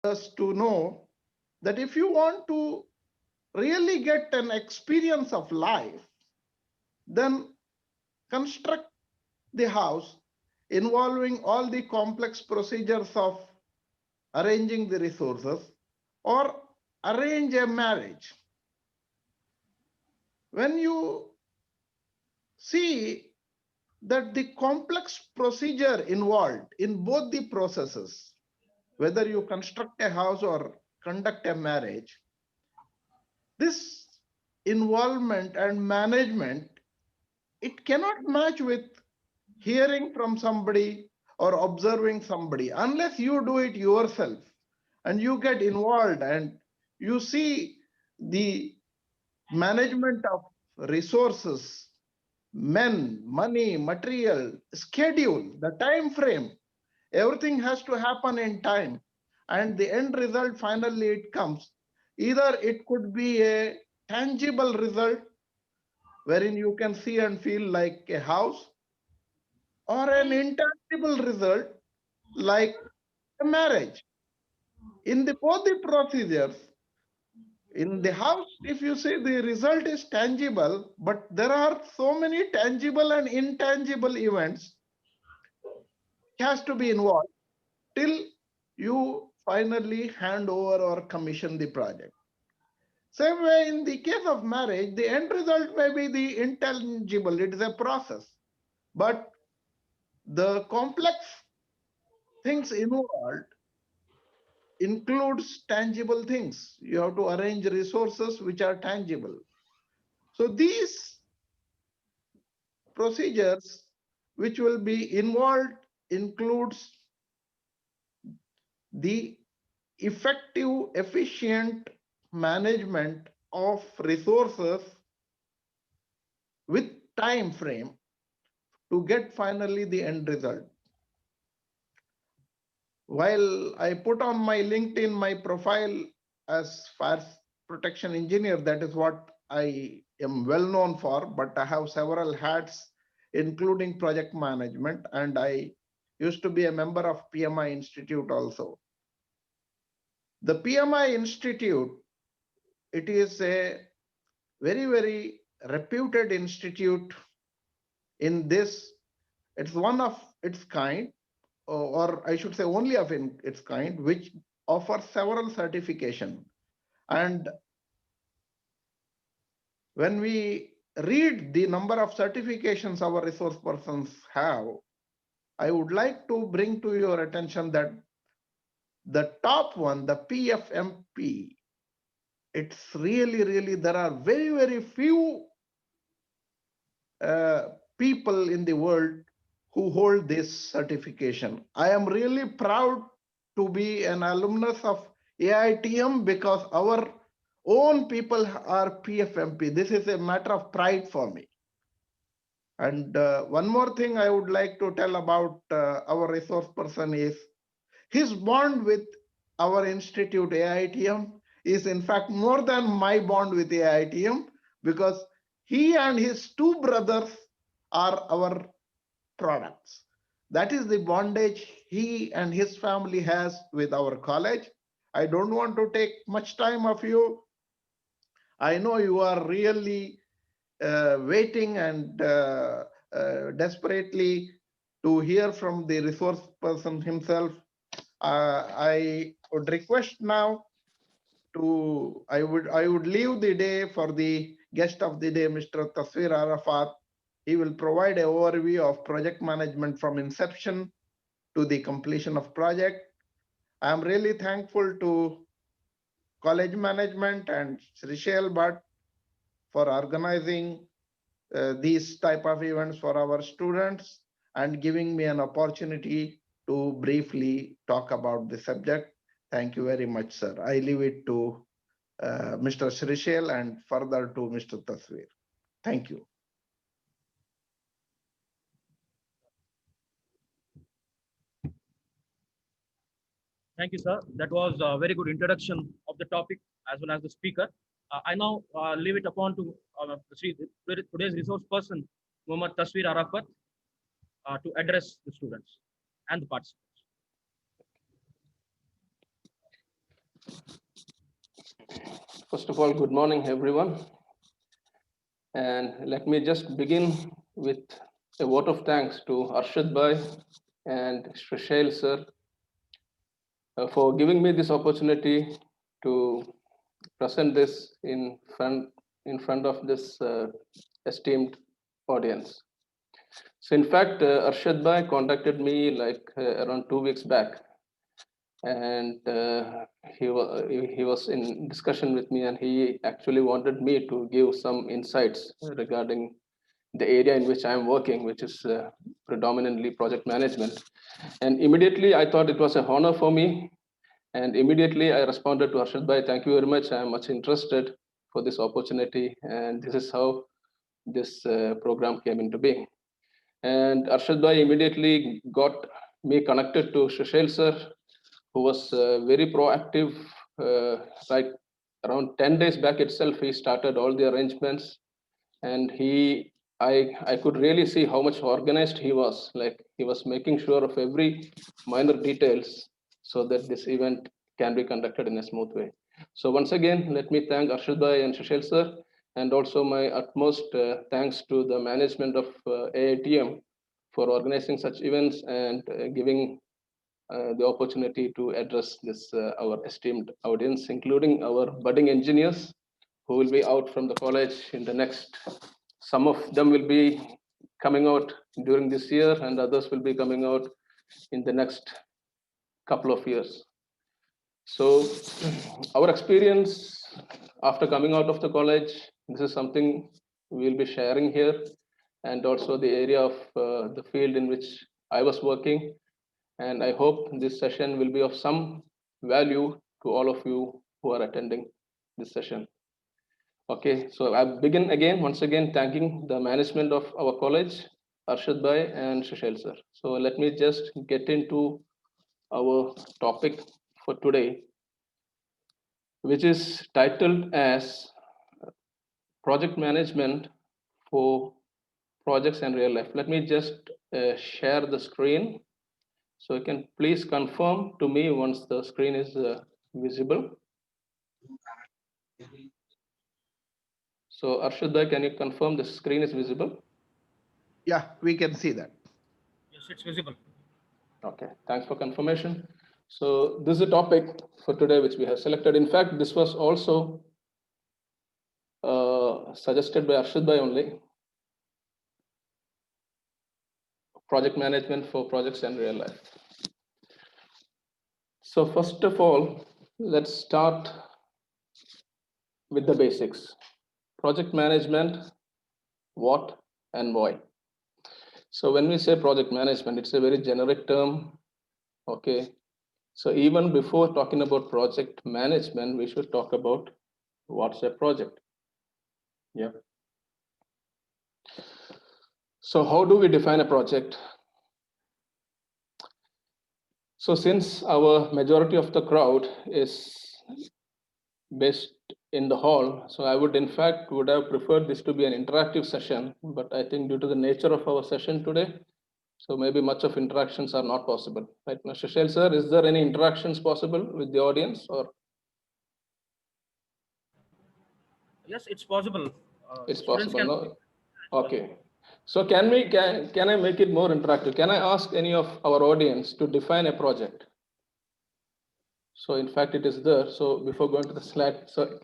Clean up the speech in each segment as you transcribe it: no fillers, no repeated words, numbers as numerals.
us to know that if you want to really get an experience of life, then construct the house involving all the complex procedures of arranging the resources or arrange a marriage. When you see that the complex procedure involved in both the processes, whether you construct a house or conduct a marriage, this involvement and management, it cannot match with hearing from somebody or observing somebody unless you do it yourself and you get involved and you see the management of resources, men, money, material, schedule, the time frame. Everything has to happen in time. And the end result, finally, it comes. Either it could be a tangible result wherein you can see and feel like a house, or an intangible result like a marriage. In the both the procedures, in the house, if you say the result is tangible, but there are so many tangible and intangible events has to be involved till you finally hand over or commission the project. Same way in the case of marriage, the end result may be the intangible, it is a process. But the complex things involved includes tangible things. You have to arrange resources which are tangible. So these procedures which will be involved includes the effective, efficient management of resources with time frame to get finally the end result. While I put on my LinkedIn my profile as fire protection engineer, that is what I am well known for, but I have several hats, including project management, and I used to be a member of PMI Institute also. The PMI Institute, it is a very, very reputed institute in this. It's one of its kind, or I should say only of its kind, which offers several certification. And when we read the number of certifications our resource persons have, I would like to bring to your attention that the top one, the PFMP, it's really, really, there are very, very few people in the world who hold this certification. I am really proud to be an alumnus of AITM because our own people are PFMP. This is a matter of pride for me. And one more thing I would like to tell about our resource person is his bond with our institute AITM is in fact more than my bond with AITM, because he and his two brothers are our products. That is the bondage he and his family has with our college. I don't want to take much time of you. I know you are really waiting and desperately to hear from the resource person himself. I would request now to, I would leave the day for the guest of the day, Mr. Thasveer Arafath. He will provide an overview of project management from inception to the completion of project. I am really thankful to college management and Srishel Bhatt for organizing these type of events for our students and giving me an opportunity to briefly talk about the subject. Thank you very much, sir. I leave it to Mr. Srishel and further to Mr. Thasveer. Thank you. Thank you, sir. That was a very good introduction of the topic as well as the speaker. I now leave it upon to today's resource person, Muhamad Thasveer Arafath, to address the students and the participants. First of all, good morning, everyone. And let me just begin with a vote of thanks to Arshad Bhai and Shrishel sir for giving me this opportunity to present this in front of this esteemed audience. So, in fact, Arshad Bhai contacted me like around 2 weeks back, and he was in discussion with me, and he actually wanted me to give some insights regarding the area in which I am working, which is predominantly project management. And immediately I thought it was a honor for me. And immediately I responded to Arshad Bhai, thank you very much. I am much interested for this opportunity. And this is how this program came into being. And Arshad Bhai immediately got me connected to Shrishel sir, who was very proactive. Like around 10 days back itself, he started all the arrangements, and I could really see how much organized he was. Like he was making sure of every minor details so that this event can be conducted in a smooth way. So once again, let me thank Arshad Bhai and Shishel sir, and also my utmost thanks to the management of AITM for organizing such events and giving the opportunity to address this our esteemed audience, including our budding engineers who will be out from the college in the next. Some of them will be coming out during this year, and others will be coming out in the next couple of years. So, our experience after coming out of the college, this is something we'll be sharing here, and also the area of the field in which I was working. And I hope this session will be of some value to all of you who are attending this session. Okay, so I begin again, once again, thanking the management of our college, Arshad Bhai and Shishel sir. So let me just get into our topic for today, which is titled as Project Management for Projects and Real Life. Let me just share the screen. So you can please confirm to me once the screen is visible. So Arshad Bhai, can you confirm the screen is visible? Yeah, we can see that. Yes, it's visible. Okay, thanks for confirmation. So this is a topic for today which we have selected. In fact, this was also suggested by Arshad Bhai only. Project management for projects and real life. So first of all, let's start with the basics. Project management, what and why? So when we say project management, it's a very generic term. Okay. So even before talking about project management, we should talk about what's a project. Yeah. So how do we define a project? So since our majority of the crowd is based in the hall, so I would in fact would have preferred this to be an interactive session, but I think due to the nature of our session today, so maybe much of interactions are not possible. Right now, Shishel sir, is there any interactions possible with the audience or? Yes, it's possible. It's Students possible, can. no? Okay. So can I make it more interactive? Can I ask any of our audience to define a project? So in fact, it is there. So before going to the slide, so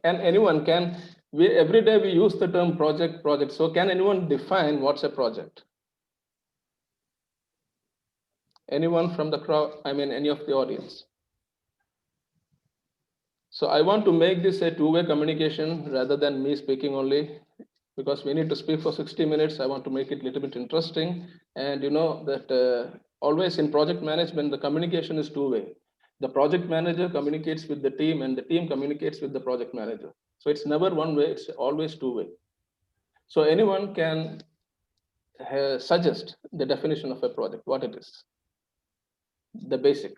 we every day we use the term project. So can anyone define what's a project? Anyone from the crowd? I mean, any of the audience? So I want to make this a two-way communication rather than me speaking only, because we need to speak for 60 minutes. I want to make it a little bit interesting. And you know that always in project management, the communication is two-way. The project manager communicates with the team and the team communicates with the project manager. So it's never one way, it's always two-way. So anyone can suggest the definition of a project, what it is, the basic.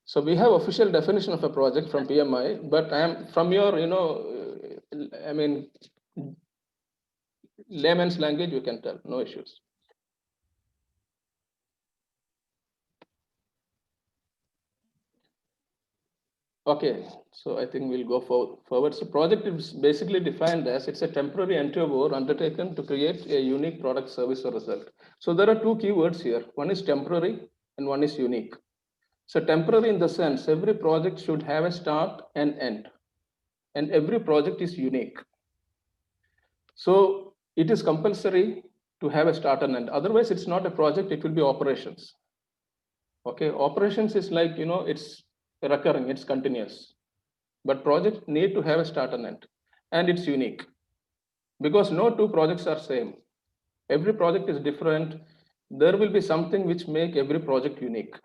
So we have official definition of a project from PMI, but I am from your, I mean, layman's language, you can tell, no issues. Okay, so I think we'll go forward. So project is basically defined as it's a temporary endeavor undertaken to create a unique product, service, or result. So there are two keywords here. One is temporary and one is unique. So temporary in the sense every project should have a start and end, and every project is unique. So it is compulsory to have a start and end. Otherwise, it's not a project, it will be operations. Okay, operations is like, it's recurring, it's continuous. But projects need to have a start and end, and it's unique because no two projects are same. Every project is different. There will be something which make every project unique.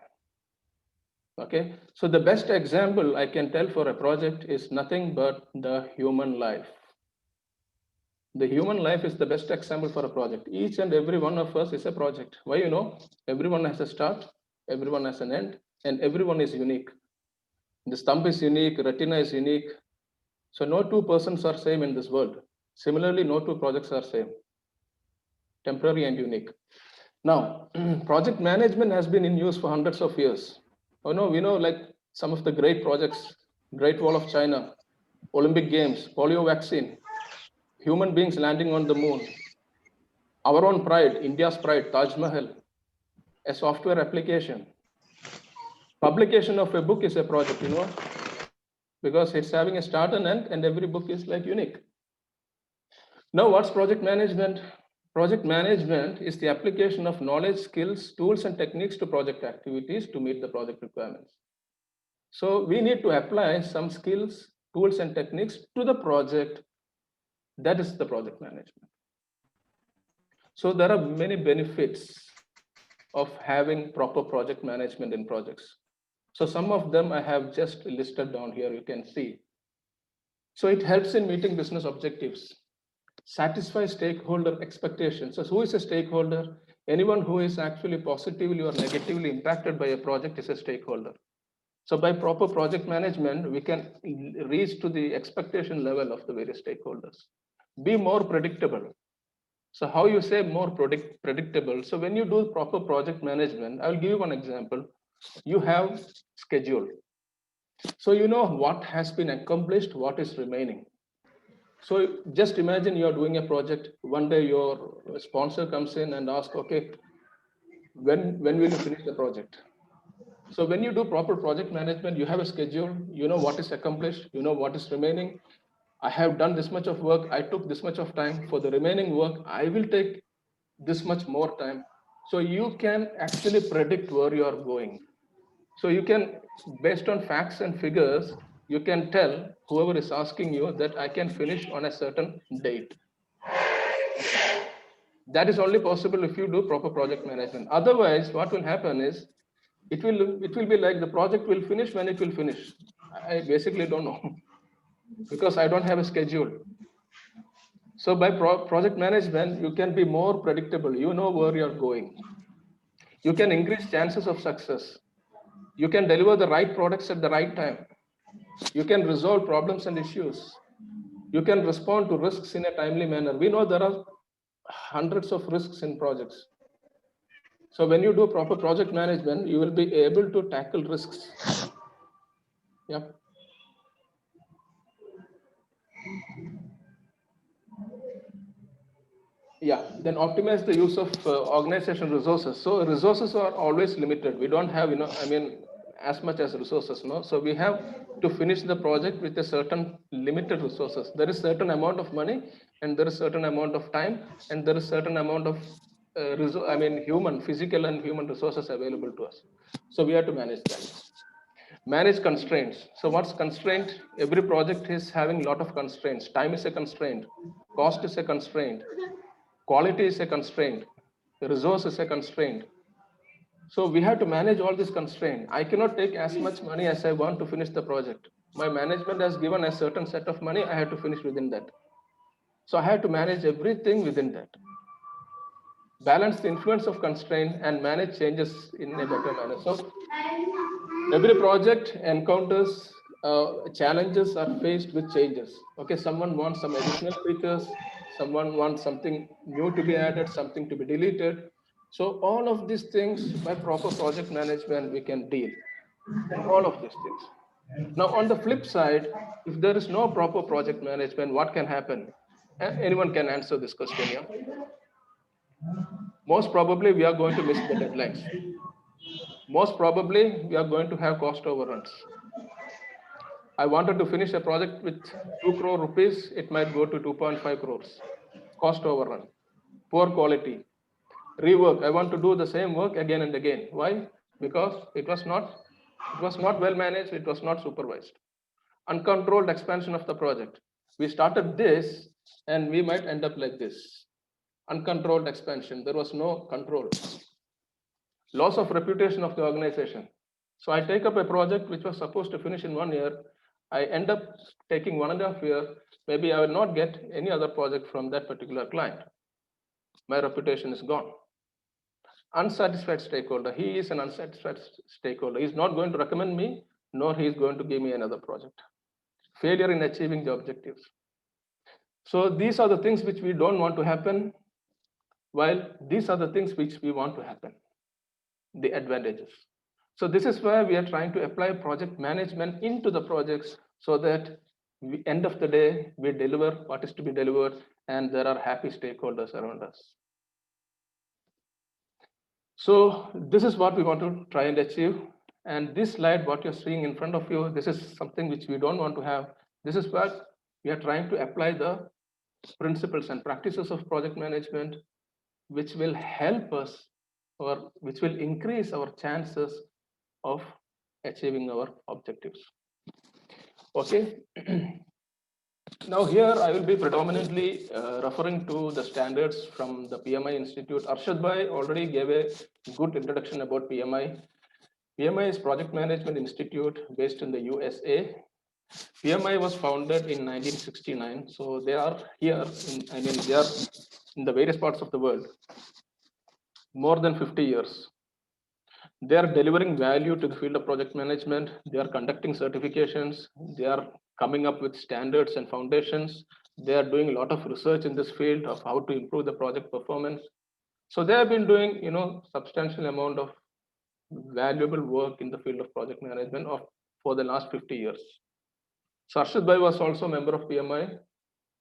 Okay, so the best example I can tell for a project is nothing but the human life. The human life is the best example for a project. Each and every one of us is a project. Why? Everyone has a start, everyone has an end, and everyone is unique. The thumb is unique, retina is unique. So no two persons are same in this world. Similarly, no two projects are same, temporary and unique. Now, project management has been in use for hundreds of years. Oh no, we know like some of the great projects, Great Wall of China, Olympic Games, polio vaccine, human beings landing on the moon, our own pride, India's pride, Taj Mahal, a software application. Publication of a book is a project, because it's having a start and end, and every book is like unique. Now, what's project management? Project management is the application of knowledge, skills, tools, and techniques to project activities to meet the project requirements. So we need to apply some skills, tools, and techniques to the project. That is the project management. So there are many benefits of having proper project management in projects. So some of them I have just listed down here, you can see. So it helps in meeting business objectives, satisfy stakeholder expectations. So who is a stakeholder? Anyone who is actually positively or negatively impacted by a project is a stakeholder. So by proper project management, we can reach to the expectation level of the various stakeholders. Be more predictable. So how you say more predictable? So when you do proper project management, I will give you one example. You have schedule. So you know what has been accomplished, what is remaining. So just imagine you're doing a project. One day your sponsor comes in and asks, okay, when will you finish the project? So when you do proper project management, you have a schedule, you know what is accomplished, you know what is remaining. I have done this much of work, I took this much of time. For the remaining work, I will take this much more time. So you can actually predict where you are going. So you can, based on facts and figures, you can tell whoever is asking you that I can finish on a certain date. That is only possible if you do proper project management. Otherwise, what will happen is it will be like the project will finish when it will finish. I basically don't know because I don't have a schedule. So by project management, you can be more predictable. You know where you're going. You can increase chances of success. You can deliver the right products at the right time. You can resolve problems and issues. You can respond to risks in a timely manner. We know there are hundreds of risks in projects. So when you do proper project management, you will be able to tackle risks. Yeah. Yeah, then optimize the use of organization resources. So resources are always limited. We don't have, as much as resources, no? So we have to finish the project with a certain limited resources. There is certain amount of money, and there is certain amount of time, and there is certain amount of human, physical and human resources available to us. So we have to manage that. Manage constraints. So what's constraint? Every project is having a lot of constraints. Time is a constraint. Cost is a constraint. Quality is a constraint. The resource is a constraint. So we have to manage all these constraints. I cannot take as much money as I want to finish the project. My management has given a certain set of money. I have to finish within that. So I have to manage everything within that. Balance the influence of constraint and manage changes in a better manner. So every project encounters challenges are faced with changes. Okay, someone wants some additional features, someone wants something new to be added, something to be deleted. So all of these things by proper project management we can deal. All of these things. Now, on the flip side, if there is no proper project management, what can happen? Anyone can answer this question here. Most probably, we are going to miss the deadlines. Most probably, we are going to have cost overruns. I wanted to finish a project with 2 crore rupees, it might go to 2.5 crores. Cost overrun, poor quality, rework. I want to do the same work again and again. Why? Because it was not well managed, it was not supervised. Uncontrolled expansion of the project. We started this and we might end up like this. Uncontrolled expansion. There was no control. Loss of reputation of the organization. So I take up a project which was supposed to finish in 1 year. I end up taking 1.5 years. Maybe I will not get any other project from that particular client. My reputation is gone. Unsatisfied stakeholder. He is an unsatisfied stakeholder. He's not going to recommend me, nor he is going to give me another project. Failure in achieving the objectives. So these are the things which we don't want to happen, while these are the things which we want to happen, the advantages. So this is where we are trying to apply project management into the projects so that end of the day, we deliver what is to be delivered and there are happy stakeholders around us. So this is what we want to try and achieve. And this slide, what you're seeing in front of you, this is something which we don't want to have. This is what we are trying to apply the principles and practices of project management, which will help us or which will increase our chances of achieving our objectives. Okay. Now here I will be predominantly referring to the standards from the PMI Institute. Arshad Bhai already gave a good introduction about PMI. PMI is Project Management Institute based in the USA. PMI was founded in 1969, so they are here. They are in the various parts of the world. More than 50 years. They are delivering value to the field of project management. They are conducting certifications. They are coming up with standards and foundations. They are doing a lot of research in this field of how to improve the project performance. So they have been doing, substantial amount of valuable work in the field of project management for the last 50 years. So Arshad Bhai was also a member of PMI.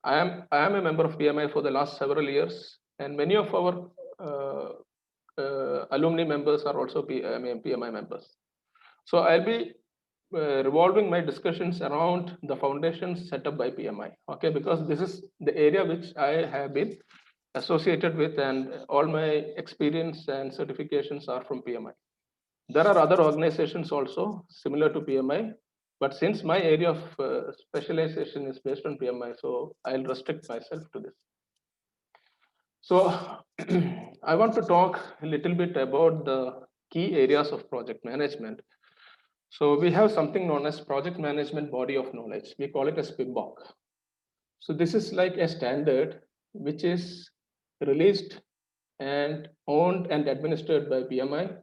I am a member of PMI for the last several years, and many of our alumni members are also PMI members. So I'll be revolving my discussions around the foundations set up by PMI. Okay, because this is the area which I have been associated with, and all my experience and certifications are from PMI. There are other organizations also similar to PMI, but since my area of specialization is based on PMI, so I'll restrict myself to this. So I want to talk a little bit about the key areas of project management. So we have something known as project management body of knowledge. We call it as PMBOK. So this is like a standard which is released and owned and administered by PMI.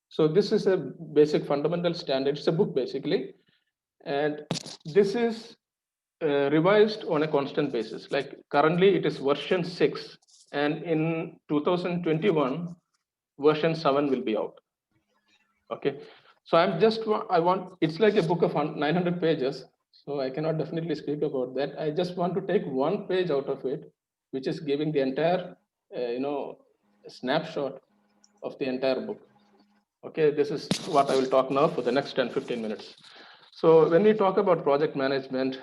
So this is a basic fundamental standard. It's a book basically. And this is revised on a constant basis. Like currently it is version 6. And in 2021, version 7 will be out. Okay. So it's like a book of 900 pages. So I cannot definitely speak about that. I just want to take one page out of it, which is giving the entire, snapshot of the entire book. Okay, this is what I will talk now for the next 10-15 minutes. So when we talk about project management,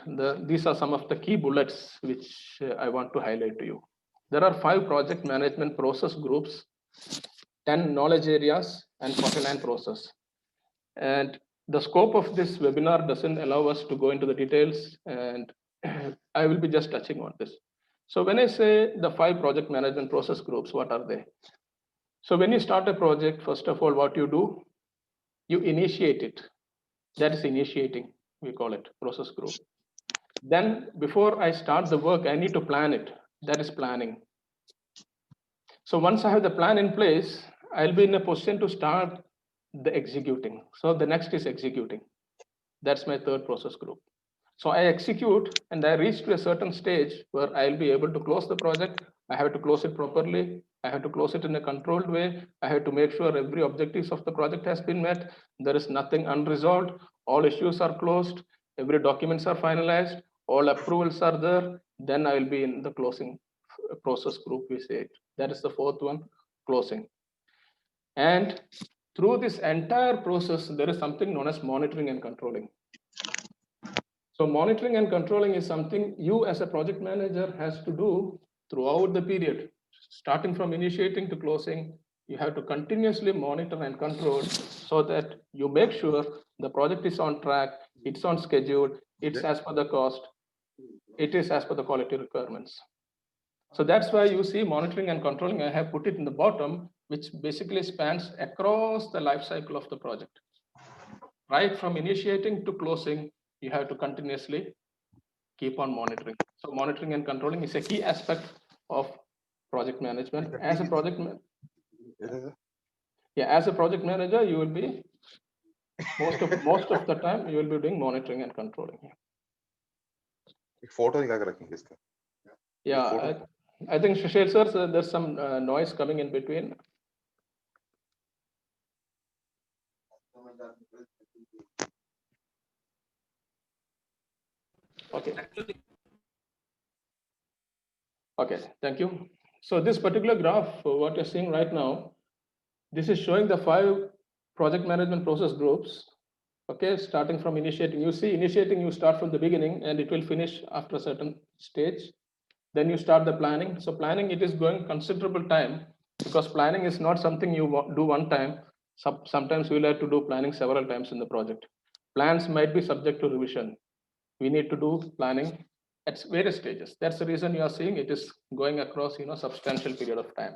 these are some of the key bullets which I want to highlight to you. There are 5 project management process groups, 10 knowledge areas, and 49 process. And the scope of this webinar doesn't allow us to go into the details, and I will be just touching on this. So when I say the 5 project management process groups, what are they? So when you start a project, first of all, what you do, you initiate it. That is initiating, we call it process group. Then before I start the work, I need to plan it. That is planning. So once I have the plan in place, I'll be in a position to start the executing. So the next is executing. That's my third process group. So I execute and I reach to a certain stage where I'll be able to close the project I have to close it properly. I have to close it in a controlled way. I have to make sure every objectives of the project has been met. There is nothing unresolved. All issues are closed. Every documents are finalized. All approvals are there. Then I will be in the closing process group, we say it. That is the fourth one, closing. And through this entire process, there is something known as monitoring and controlling. So monitoring and controlling is something you as a project manager has to do throughout the period. Starting from initiating to closing, you have to continuously monitor and control so that you make sure the project is on track, it's on schedule, it's as per the cost, it is as per the quality requirements. So that's why you see monitoring and controlling, I have put it in the bottom, which basically spans across the life cycle of the project. Right from initiating to closing, you have to continuously keep on monitoring. So monitoring and controlling is a key aspect of project management. As a project manager, you will be most of the time you will be doing monitoring and controlling. Photo निकाल के रखेंगे इसका. Yeah, I think Shishir sir, so there's some noise coming in between. Okay. Okay, thank you. So this particular graph, what you're seeing right now, this is showing the 5 project management process groups. Okay, starting from initiating. You see, initiating, you start from the beginning and it will finish after a certain stage. Then you start the planning. So planning, it is going considerable time because planning is not something you do one time. Sometimes we'll have to do planning several times in the project. Plans might be subject to revision. We need to do planning at various stages. That's the reason you are seeing it is going across, substantial period of time.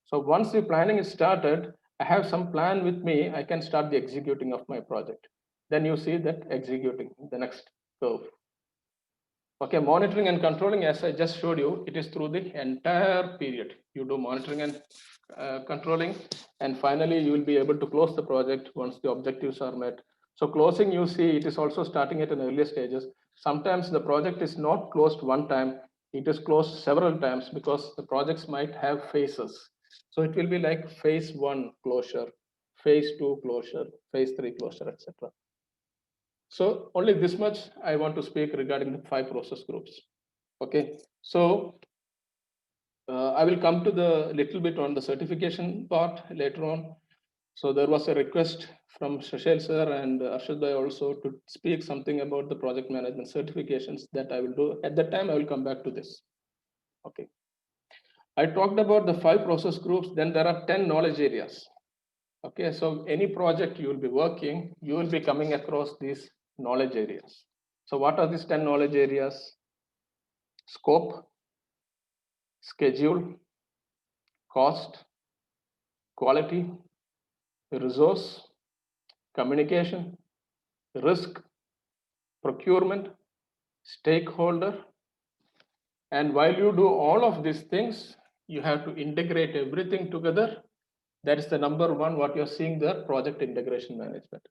So once the planning is started, I have some plan with me, I can start the executing of my project. Then you see that executing, the next curve. Okay, monitoring and controlling, as I just showed you, it is through the entire period. You do monitoring and controlling, and finally you will be able to close the project once the objectives are met. So closing, you see, it is also starting at an earlier stages. Sometimes the project is not closed one time, it is closed several times because the projects might have phases. So it will be like phase 1 closure, phase 2 closure, phase 3 closure, etc. So only this much I want to speak regarding the 5 process groups. Okay, so I will come to the little bit on the certification part later on. So there was a request from Shashel sir and Arshad Bhai also to speak something about the project management certifications that I will do. At that time, I will come back to this. Okay. I talked about the 5 process groups, then there are 10 knowledge areas. Okay, so any project you will be working, you will be coming across these knowledge areas. So what are these 10 knowledge areas? Scope, schedule, cost, quality, resource, communication, risk, procurement, stakeholder. And while you do all of these things, you have to integrate everything together. That is the number 1, what you're seeing there, project integration management.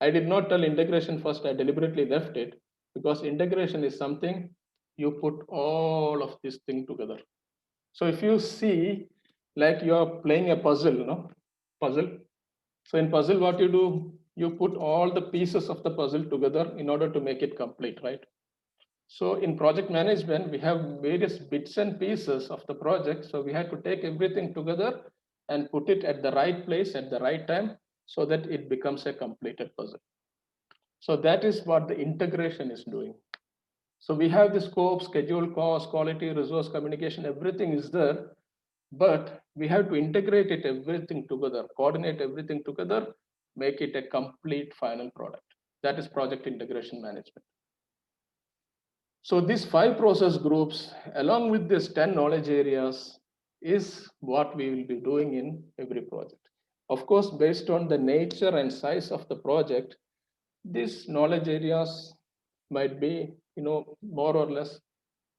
I did not tell integration first, I deliberately left it because integration is something you put all of this thing together. So if you see, like you're playing a puzzle, puzzle. So in puzzle, what you do, you put all the pieces of the puzzle together in order to make it complete, right? So in project management, we have various bits and pieces of the project. So we have to take everything together and put it at the right place at the right time so that it becomes a completed puzzle. So that is what the integration is doing. So we have the scope, schedule, cost, quality, resource, communication, everything is there, but we have to integrate it everything together, coordinate everything together, make it a complete final product. That is project integration management. So these 5 process groups, along with these 10 knowledge areas, is what we will be doing in every project. Of course, based on the nature and size of the project, these knowledge areas might be, more or less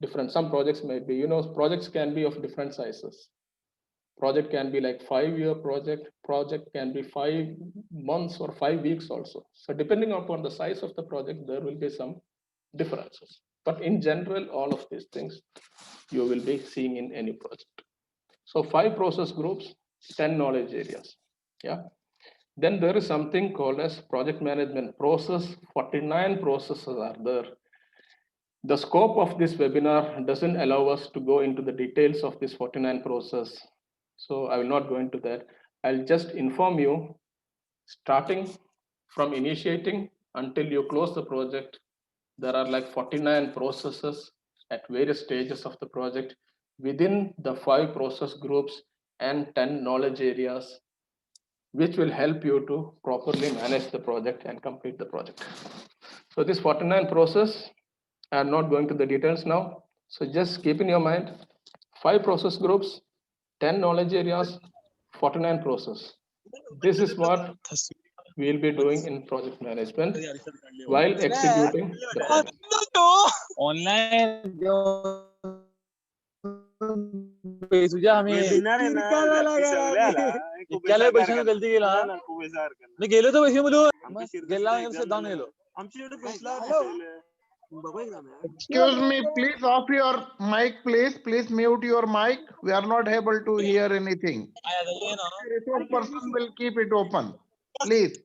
different. Some projects might be, projects can be of different sizes. Project can be like 5-year project can be 5 months or 5 weeks also. So depending upon the size of the project, there will be some differences. But in general, all of these things you will be seeing in any project. So 5 process groups, 10 knowledge areas. Yeah. Then there is something called as project management process. 49 processes are there. The scope of this webinar doesn't allow us to go into the details of this 49 process. So I will not go into that. I'll just inform you, starting from initiating until you close the project, there are like 49 processes at various stages of the project within the 5 process groups and 10 knowledge areas, which will help you to properly manage the project and complete the project. So this 49 process, I'm not going to the details now. So just keep in your mind, 5 process groups, 10 knowledge areas, 49 process. This is what we'll be doing in project management while executing the project. Online तुझ्या आम्ही इतक्याला पैशाने गलती केला मी गेलो तर पैसे बोलू गेला जाऊन गेलो Excuse me, please off your mic, please. Please mute your mic. We are not able to hear anything. Resource person will keep it open. Please.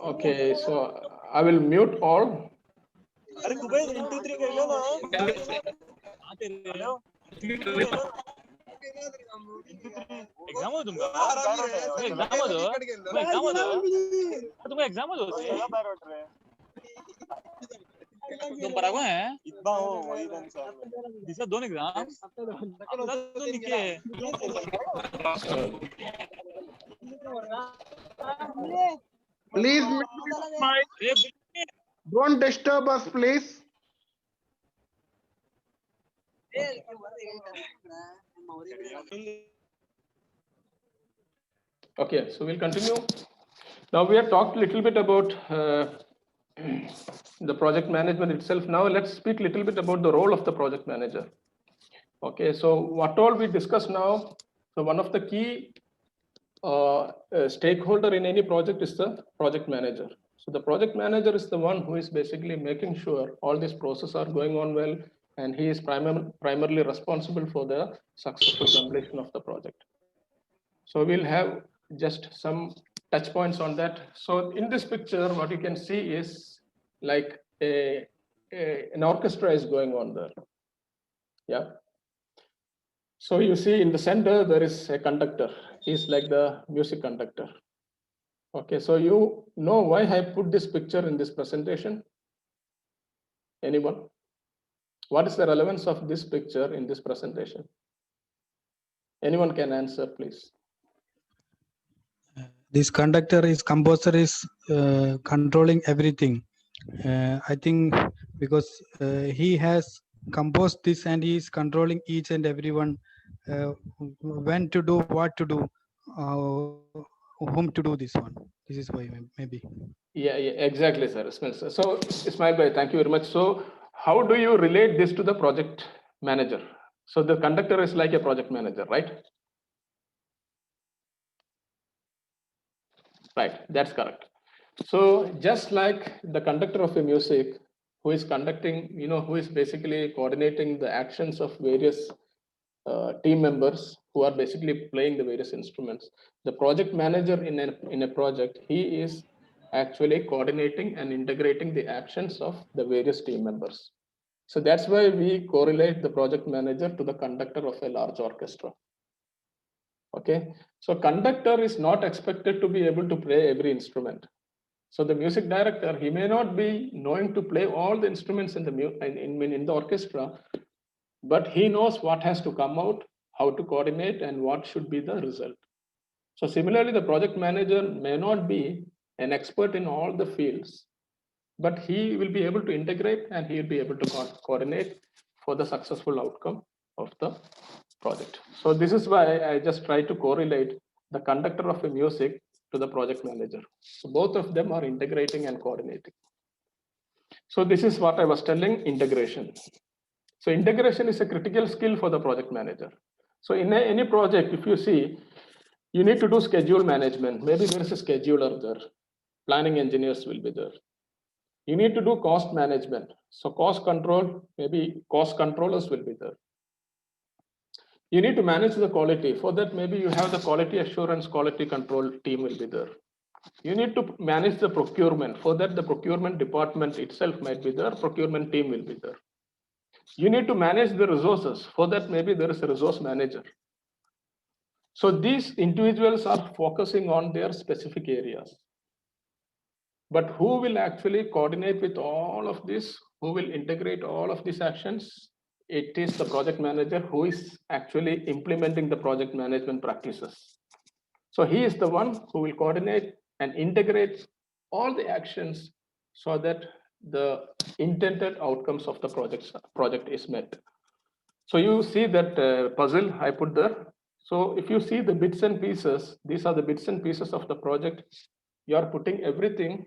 Okay, so I will mute all. Exam हो तुमका exam तुम बराबर है दिशा 2 exam Please mute your mic. Don't disturb us, please. Okay, so we'll continue. Now we have talked a little bit about the project management itself. Now let's speak a little bit about the role of the project manager. Okay, so what all we discussed now, so one of the key stakeholder in any project is the project manager. So the project manager is the one who is basically making sure all these processes are going on well, and he is primarily responsible for the successful completion of the project. So we'll have just some touch points on that. So in this picture, what you can see is like an orchestra is going on there. Yeah. So you see in the center, there is a conductor. He's like the music conductor. Okay, so you know why I put this picture in this presentation? Anyone? What is the relevance of this picture in this presentation? Anyone can answer, please. This composer is controlling everything. I think because he has composed this and he is controlling each and everyone, when to do, what to do, whom to do this one. This is why maybe. Yeah, exactly, sir. So Ismail bhai, thank you very much. So how do you relate this to the project manager? So the conductor is like a project manager, right? Right, that's correct. So just like the conductor of a music who is conducting, who is basically coordinating the actions of various team members who are basically playing the various instruments, the project manager in a project, he is actually coordinating and integrating the actions of the various team members. So that's why we correlate the project manager to the conductor of a large orchestra. Okay, so conductor is not expected to be able to play every instrument. So the music director, he may not be knowing to play all the instruments in the orchestra, but he knows what has to come out, how to coordinate, and what should be the result. So similarly, the project manager may not be an expert in all the fields, but he will be able to integrate and he will be able to coordinate for the successful outcome of the project. So this is why I just try to correlate the conductor of a music to the project manager. So both of them are integrating and coordinating. So this is what I was telling, integration. So integration is a critical skill for the project manager. So in any project, if you see, You need to do schedule management. Maybe there is a scheduler there. Planning engineers will be there. You need to do cost management. So cost control, maybe cost controllers will be there. You need to manage the quality. For that, maybe you have the quality assurance, quality control team will be there. You need to manage the procurement. For that, the procurement department itself might be there. Procurement team will be there. You need to manage the resources. For that, maybe there is a resource manager. So these individuals are focusing on their specific areas. But who will actually coordinate with all of this? Who will integrate all of these actions? It is the project manager who is actually implementing the project management practices. So he is the one who will coordinate and integrate all the actions so that the intended outcomes of the project is met. So you see that puzzle I put there. So if you see the bits and pieces, these are the bits and pieces of the project. You are putting everything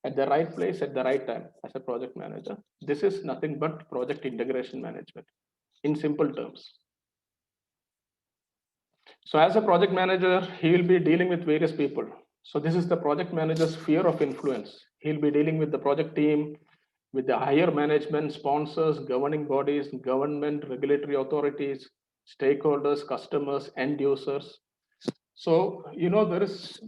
at the right place at the right time as a project manager. This is nothing but project integration management in simple terms. So as a project manager, he will be dealing with various people. So this is the project manager's sphere of influence. He'll be dealing with the project team, with the higher management, sponsors, governing bodies, government, regulatory authorities, stakeholders, customers, end users. So, you know,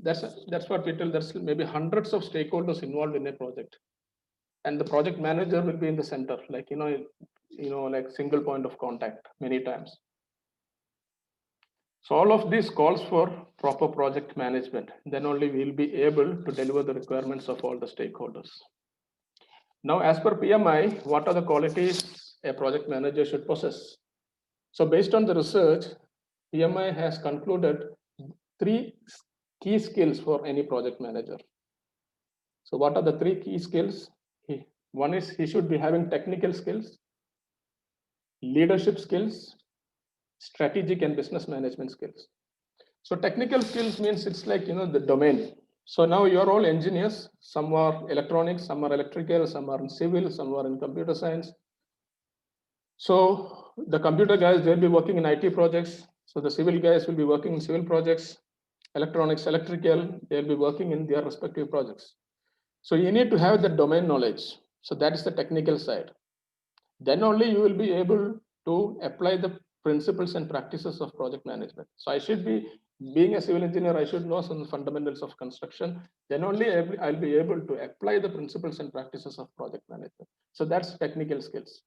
that's what we tell, there's maybe hundreds of stakeholders involved in a project. And the project manager will be in the center, like, like single point of contact many times. So all of this calls for proper project management. Then only we'll be able to deliver the requirements of all the stakeholders. Now, as per PMI, what are the qualities a project manager should possess? So based on the research, PMI has concluded 3 key skills for any project manager. So what are the 3 key skills? One is he should be having technical skills, leadership skills, strategic and business management skills. So technical skills means it's like, the domain. So now you're all engineers. Some are electronics, some are electrical, some are in civil, some are in computer science. So the computer guys, they'll be working in IT projects. So the civil guys will be working in civil projects. Electronics, electrical, they'll be working in their respective projects. So you need to have the domain knowledge. So that is the technical side. Then only you will be able to apply the principles and practices of project management. So I should be, being a civil engineer, I should know some fundamentals of construction. Then only I'll be able to apply the principles and practices of project management. So that's technical skills.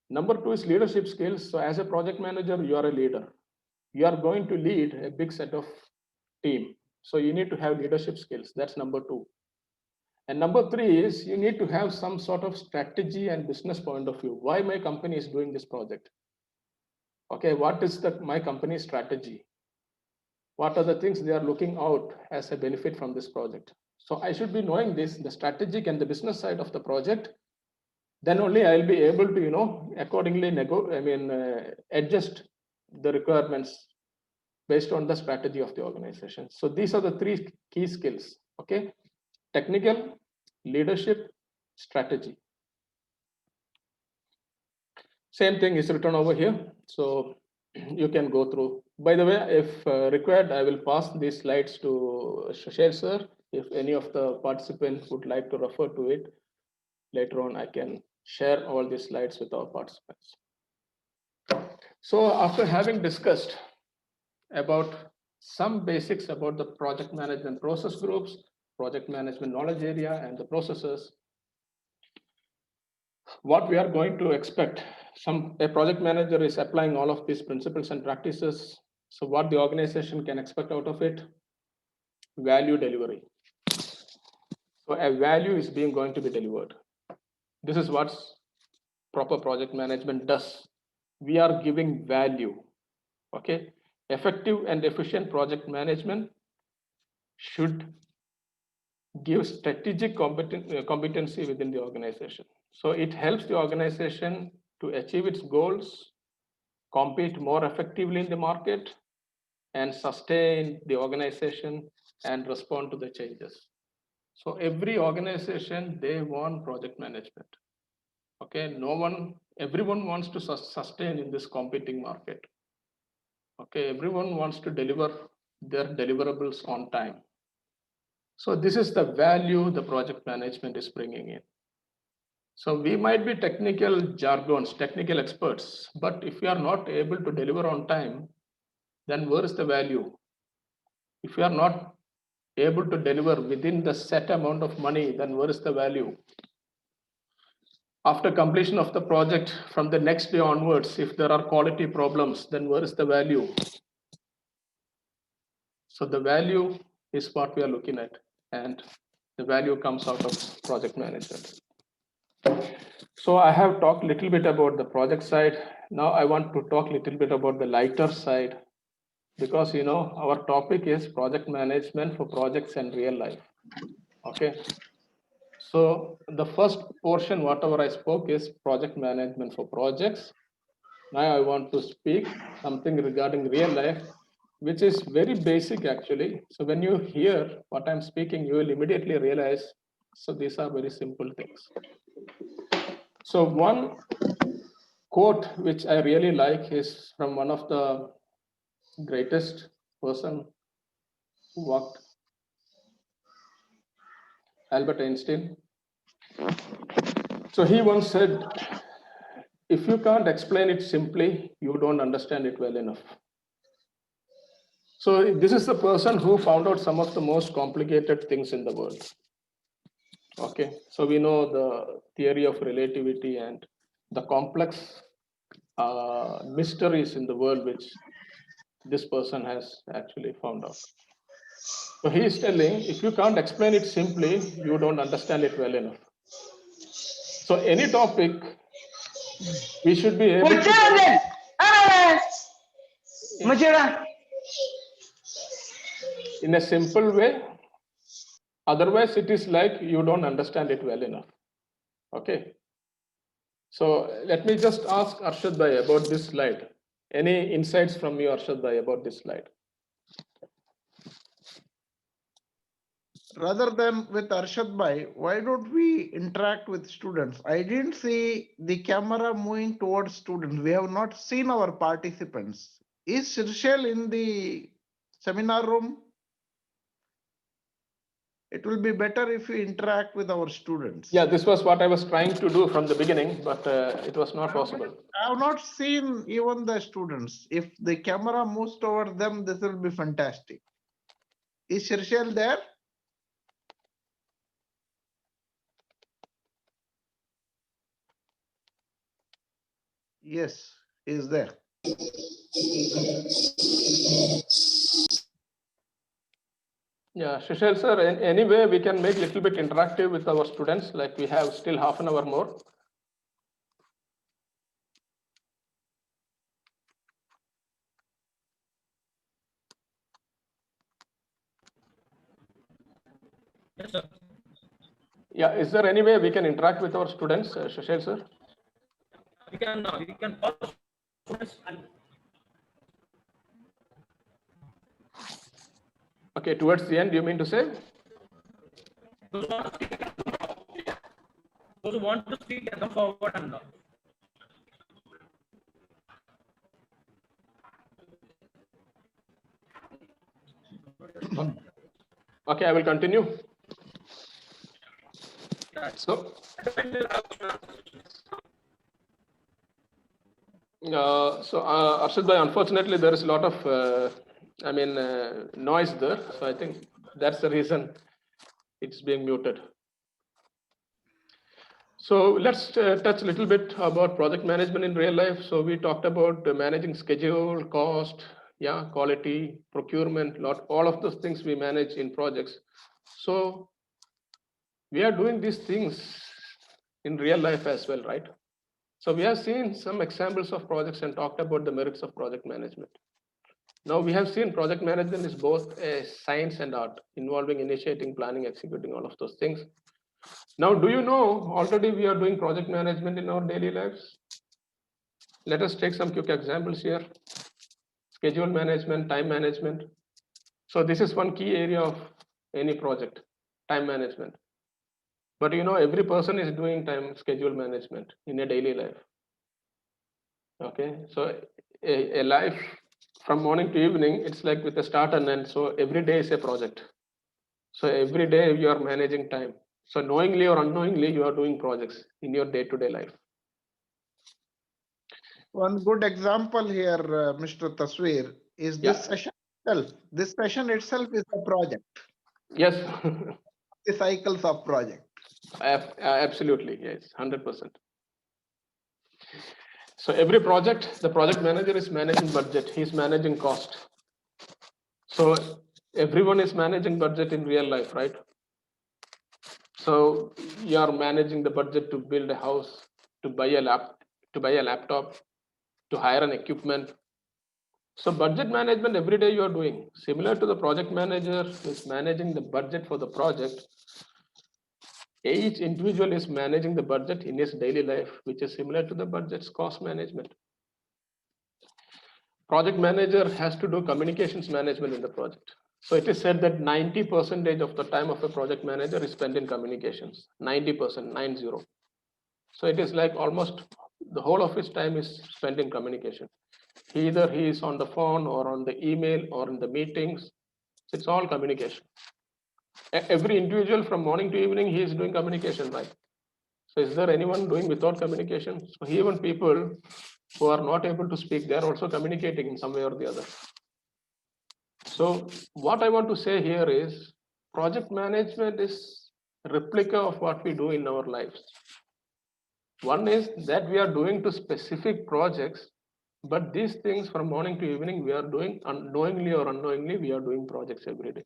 Number 2 is leadership skills. So as a project manager, you are a leader. You are going to lead a big set of team. So you need to have leadership skills. That's number 2. And number 3 is you need to have some sort of strategy and business point of view. Why my company is doing this project? Okay, what is my company's strategy? What are the things they are looking out as a benefit from this project? So I should be knowing this, the strategic and the business side of the project. Then only I'll be able to, accordingly adjust the requirements based on the strategy of the organization. So these are the 3 key skills. Okay. Technical, leadership, strategy. Same thing is written over here. So you can go through. By the way, if required, I will pass these slides to Shashel sir. If any of the participants would like to refer to it, later on I can share all these slides with our participants. So after having discussed about some basics about the project management process groups, project management knowledge area, and the processes, what we are going to expect, a project manager is applying all of these principles and practices. So what the organization can expect out of it, value delivery. So a value is going to be delivered. This is what proper project management does. We are giving value. Okay, effective and efficient project management should give strategic competency within the organization. So it helps the organization to achieve its goals, compete more effectively in the market, and sustain the organization and respond to the changes. So every organization, they want project management. Okay, everyone wants to sustain in this competing market. Okay, everyone wants to deliver their deliverables on time. So this is the value the project management is bringing in. So we might be technical jargons, technical experts, but if we are not able to deliver on time, then where is the value? If we are not able to deliver within the set amount of money, then where is the value? After completion of the project, from the next day onwards, if there are quality problems, then where is the value? So the value is what we are looking at, and the value comes out of project management. So I have talked a little bit about the project side. Now I want to talk a little bit about the lighter side, because our topic is project management for projects and real life. Okay. So the first portion, whatever I spoke, is project management for projects. Now I want to speak something regarding real life, which is very basic actually. So when you hear what I'm speaking, you will immediately realize, so these are very simple things. So one quote which I really like is from one of the greatest person who worked, Albert Einstein. So he once said, if you can't explain it simply, you don't understand it well enough. So this is the person who found out some of the most complicated things in the world. Okay, so we know the theory of relativity and the complex mysteries in the world which this person has actually found out. So he is telling, if you can't explain it simply, you don't understand it well enough. So any topic, we should be able to in a simple way. Otherwise, it is like you don't understand it well enough. Okay. So let me just ask Arshad Bhai about this slide. Any insights from you, Arshad Bhai, about this slide? Rather than with Arshad Bhai, why don't we interact with students? I didn't see the camera moving towards students. We have not seen our participants. Is Shirshel in the seminar room? It will be better if we interact with our students. Yeah, this was what I was trying to do from the beginning, but it was not possible. I have not seen even the students. If the camera moves toward them, this will be fantastic. Is Shirshel there? Yes, he is there. Yeah, Shishel sir, anyway, we can make a little bit interactive with our students, like we have still half an hour more. Yes, sir. Yeah, is there any way we can interact with our students, Shishel sir? You can call students and Okay, towards the end, you mean to say? those who want to speak can come forward and Okay, I will continue. So, Arshad Bhai, unfortunately, there is a lot of, noise there. So I think that's the reason it's being muted. So let's touch a little bit about project management in real life. So we talked about managing schedule, cost, quality, procurement, all of those things we manage in projects. So we are doing these things in real life as well, right? So we have seen some examples of projects and talked about the merits of project management. Now we have seen project management is both a science and art, involving initiating, planning, executing all of those things. Now, do you know already we are doing project management in our daily lives? Let us take some quick examples here. Schedule management, time management. So this is one key area of any project, time management. But every person is doing time schedule management in a daily life. Okay, so a life from morning to evening, it's like with a start and end. So every day is a project. So every day you are managing time. So knowingly or unknowingly, you are doing projects in your day-to-day life. One good example here, Mr. Thasveer, is this session itself. This session itself is a project. Yes. The cycles of project. Absolutely, yes, 100%. So every project, the project manager is managing budget. He's managing cost. So everyone is managing budget in real life, right? So you are managing the budget to build a house, to buy a laptop, to hire an equipment. So budget management every day you are doing. Similar to the project manager is managing the budget for the project. Each individual is managing the budget in his daily life, which is similar to the budget's cost management. Project manager has to do communications management in the project. So it is said that 90% of the time of a project manager is spent in communications. 90%, 90. So it is like almost the whole of his time is spent in communication. Either he is on the phone or on the email or in the meetings. It's all communication. Every individual from morning to evening, he is doing communication, right? So is there anyone doing without communication? So even people who are not able to speak, they are also communicating in some way or the other. So what I want to say here is project management is a replica of what we do in our lives. One is that we are doing to specific projects, but these things from morning to evening, we are doing unknowingly or unknowingly, we are doing projects every day.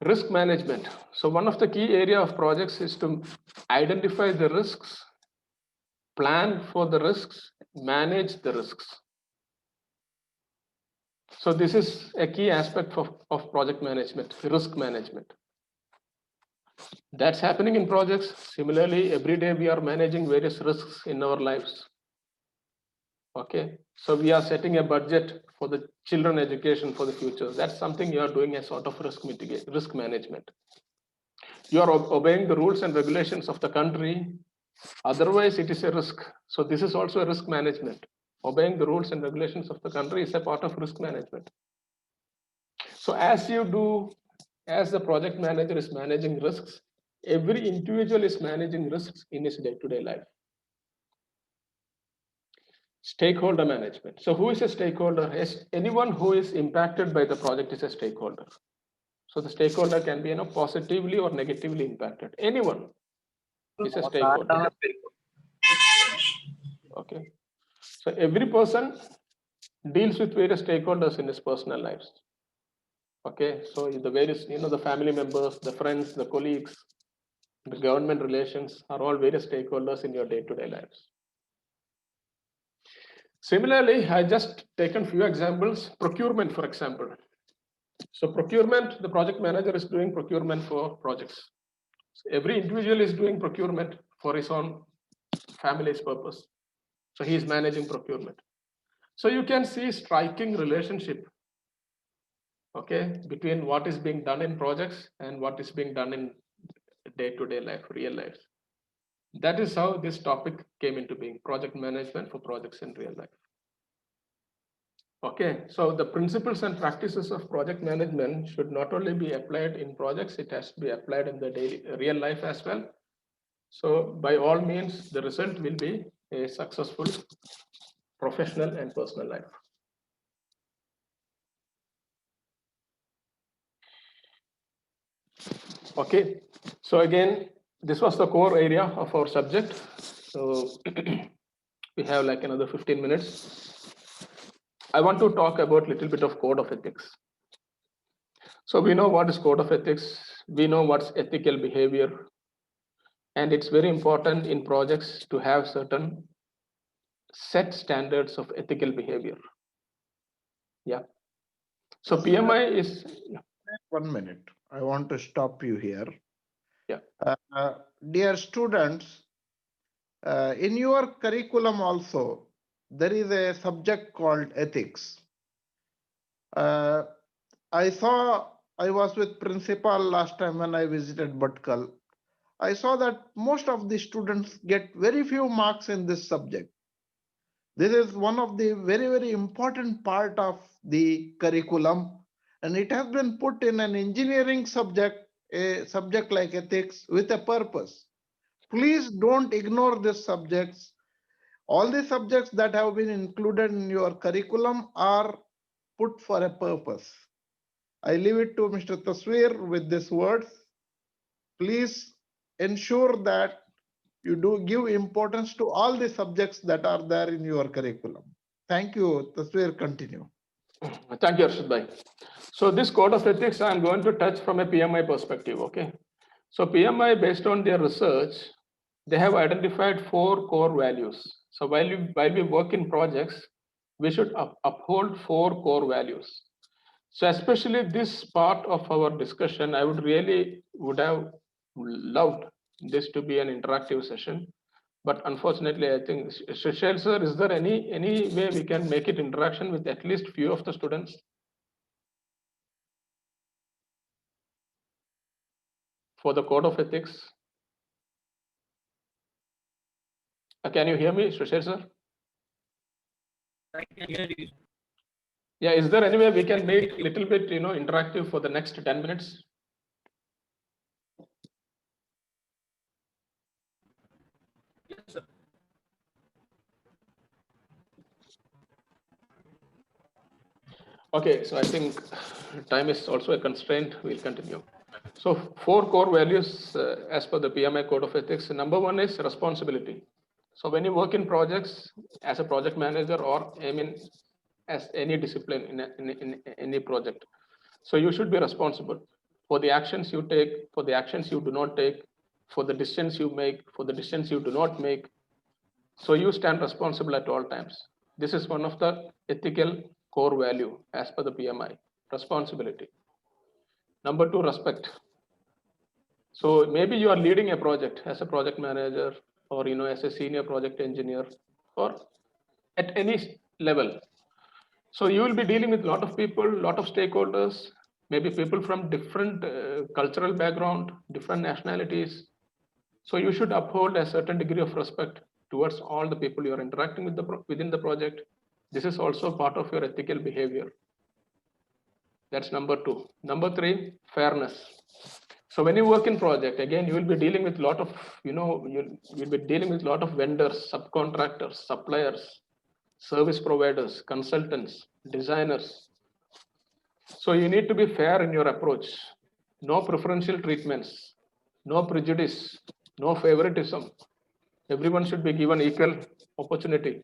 Risk management. So one of the key area of projects is to identify the risks, plan for the risks, manage the risks. So this is a key aspect of project management, risk management. That's happening in projects. Similarly, every day we are managing various risks in our lives. Okay, so we are setting a budget for the children education for the future. That's something you are doing as sort of risk management. You are obeying the rules and regulations of the country. Otherwise, it is a risk. So this is also a risk management. Obeying the rules and regulations of the country is a part of risk management. So as the project manager is managing risks, every individual is managing risks in his day-to-day life. Stakeholder management. So who is a stakeholder? Anyone who is impacted by the project is a stakeholder. So the stakeholder can be positively or negatively impacted. Anyone is a stakeholder. Okay. So every person deals with various stakeholders in his personal lives. Okay. So the various, the family members, the friends, the colleagues, the government relations are all various stakeholders in your day-to-day lives. Similarly, I just taken few examples. Procurement, for example. So procurement, the project manager is doing procurement for projects. So every individual is doing procurement for his own family's purpose. So he is managing procurement. So you can see striking relationship, okay, between what is being done in projects and what is being done in day-to-day life, real life. That is how this topic came into being, project management for projects in real life. Okay, so the principles and practices of project management should not only be applied in projects, it has to be applied in the daily real life as well. So by all means, the result will be a successful professional and personal life. Okay, so again, this was the core area of our subject. So we have like another 15 minutes. I want to talk about a little bit of code of ethics. So we know what is code of ethics. We know what's ethical behavior. And it's very important in projects to have certain set standards of ethical behavior. Yeah. So PMI is... 1 minute. I want to stop you here. Yeah. Dear students, in your curriculum also, there is a subject called ethics. I was with principal last time when I visited Bhatkal. I saw that most of the students get very few marks in this subject. This is one of the very, very important part of the curriculum, and it has been put in an engineering subject, a subject like ethics, with a purpose. Please don't ignore these subjects. All the subjects that have been included in your curriculum are put for a purpose. I leave it to Mr. Thasveer with these words. Please ensure that you do give importance to all the subjects that are there in your curriculum. Thank you. Thasveer, continue. Thank you, Arshad Bhai. So this code of ethics, I'm going to touch from a PMI perspective, okay? So PMI, based on their research, they have identified 4 core values. So while we work in projects, we should uphold 4 core values. So especially this part of our discussion, I would have loved this to be an interactive session. But unfortunately, I think, Shishel sir, is there any way we can make it interaction with at least few of the students for the code of ethics? Can you hear me, Shishel sir? I can hear you. Yeah, is there any way we can make little bit, interactive for the next 10 minutes? Yes, sir. Okay, so I think time is also a constraint. We'll continue. So 4 core values as per the PMI code of ethics. Number 1 is responsibility. So when you work in projects as a project manager, or as any discipline in any project, so you should be responsible for the actions you take, for the actions you do not take, for the decisions you make, for the decisions you do not make. So you stand responsible at all times. This is one of the ethical core value as per the PMI, responsibility. Number 2, respect. So maybe you are leading a project as a project manager, or as a senior project engineer, or at any level. So you will be dealing with a lot of people, lot of stakeholders, maybe people from different cultural background, different nationalities. So you should uphold a certain degree of respect towards all the people you are interacting with within the project. This is also part of your ethical behavior. That's number 2. Number 3, fairness. So when you work in project, again, you will be dealing with a lot of, you'll be dealing with a lot of vendors, subcontractors, suppliers, service providers, consultants, designers. So you need to be fair in your approach. No preferential treatments, no prejudice, no favoritism. Everyone should be given equal opportunity.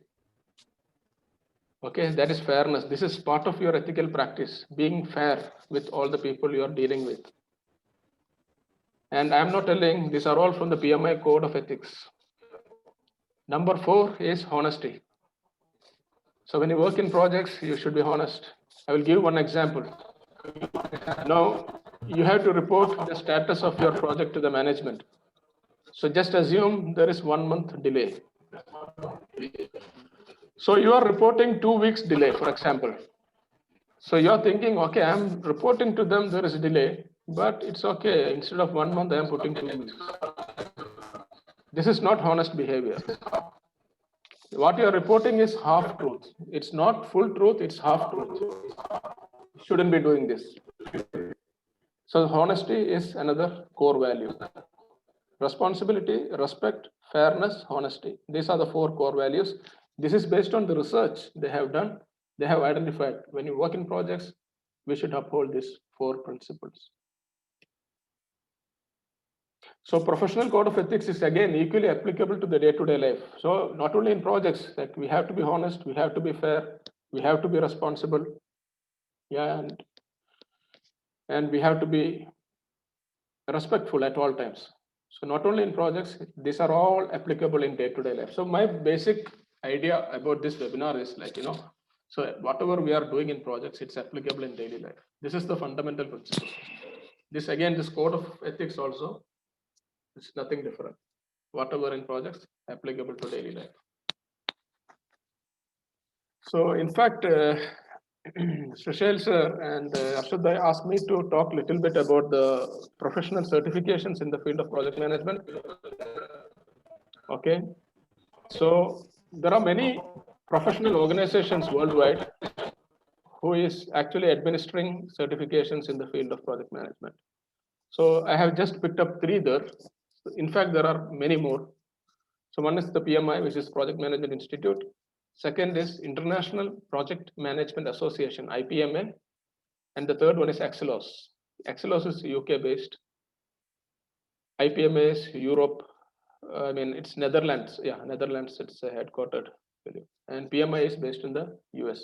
Okay, that is fairness. This is part of your ethical practice, being fair with all the people you are dealing with. And I'm not telling, these are all from the PMI code of ethics. Number 4 is honesty. So when you work in projects, you should be honest. I will give one example. Now, you have to report the status of your project to the management. So just assume there is 1 month delay. So you are reporting 2 weeks delay, for example. So you're thinking, okay, I'm reporting to them, there is a delay, but it's okay. Instead of 1 month, I am putting 2 weeks. This is not honest behavior. What you're reporting is half truth. It's not full truth, it's half truth. You shouldn't be doing this. So honesty is another core value. Responsibility, respect, fairness, honesty. These are the 4 core values. This is based on the research they have done. They have identified when you work in projects, we should uphold these 4 principles. So professional code of ethics is again equally applicable to the day-to-day life. So not only in projects, like we have to be honest, we have to be fair, we have to be responsible, yeah, and we have to be respectful at all times. So not only in projects, these are all applicable in day-to-day life. So my basic idea about this webinar is like, so whatever we are doing in projects, it's applicable in daily life. This is the fundamental principle. This again, this code of ethics also, it's nothing different. Whatever in projects, applicable to daily life. So in fact, Sushil sir and Arshad Bhai asked me to talk a little bit about the professional certifications in the field of project management. Okay, so there are many professional organizations worldwide who is actually administering certifications in the field of project management. So I have just picked up 3 there. In fact, there are many more. So one is the PMI, which is Project Management Institute. Second is International Project Management Association, IPMA. And the third one is Excelos. Excelos is UK based. IPMA is Europe. I mean, it's Netherlands. Yeah, Netherlands, it's headquartered. And PMI is based in the US.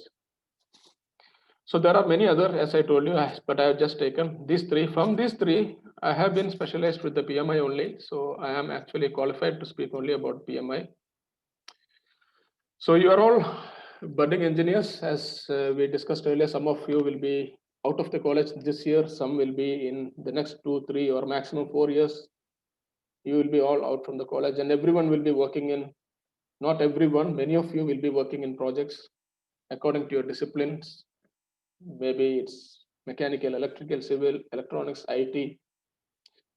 So there are many other, as I told you, but I have just taken these 3. From these 3, I have been specialized with the PMI only. So I am actually qualified to speak only about PMI. So you are all budding engineers, as we discussed earlier. Some of you will be out of the college this year. Some will be in the next 2, 3, or maximum 4 years. You will be all out from the college, and everyone will be working in, not everyone, many of you will be working in projects according to your disciplines. Maybe it's mechanical, electrical, civil, electronics, IT.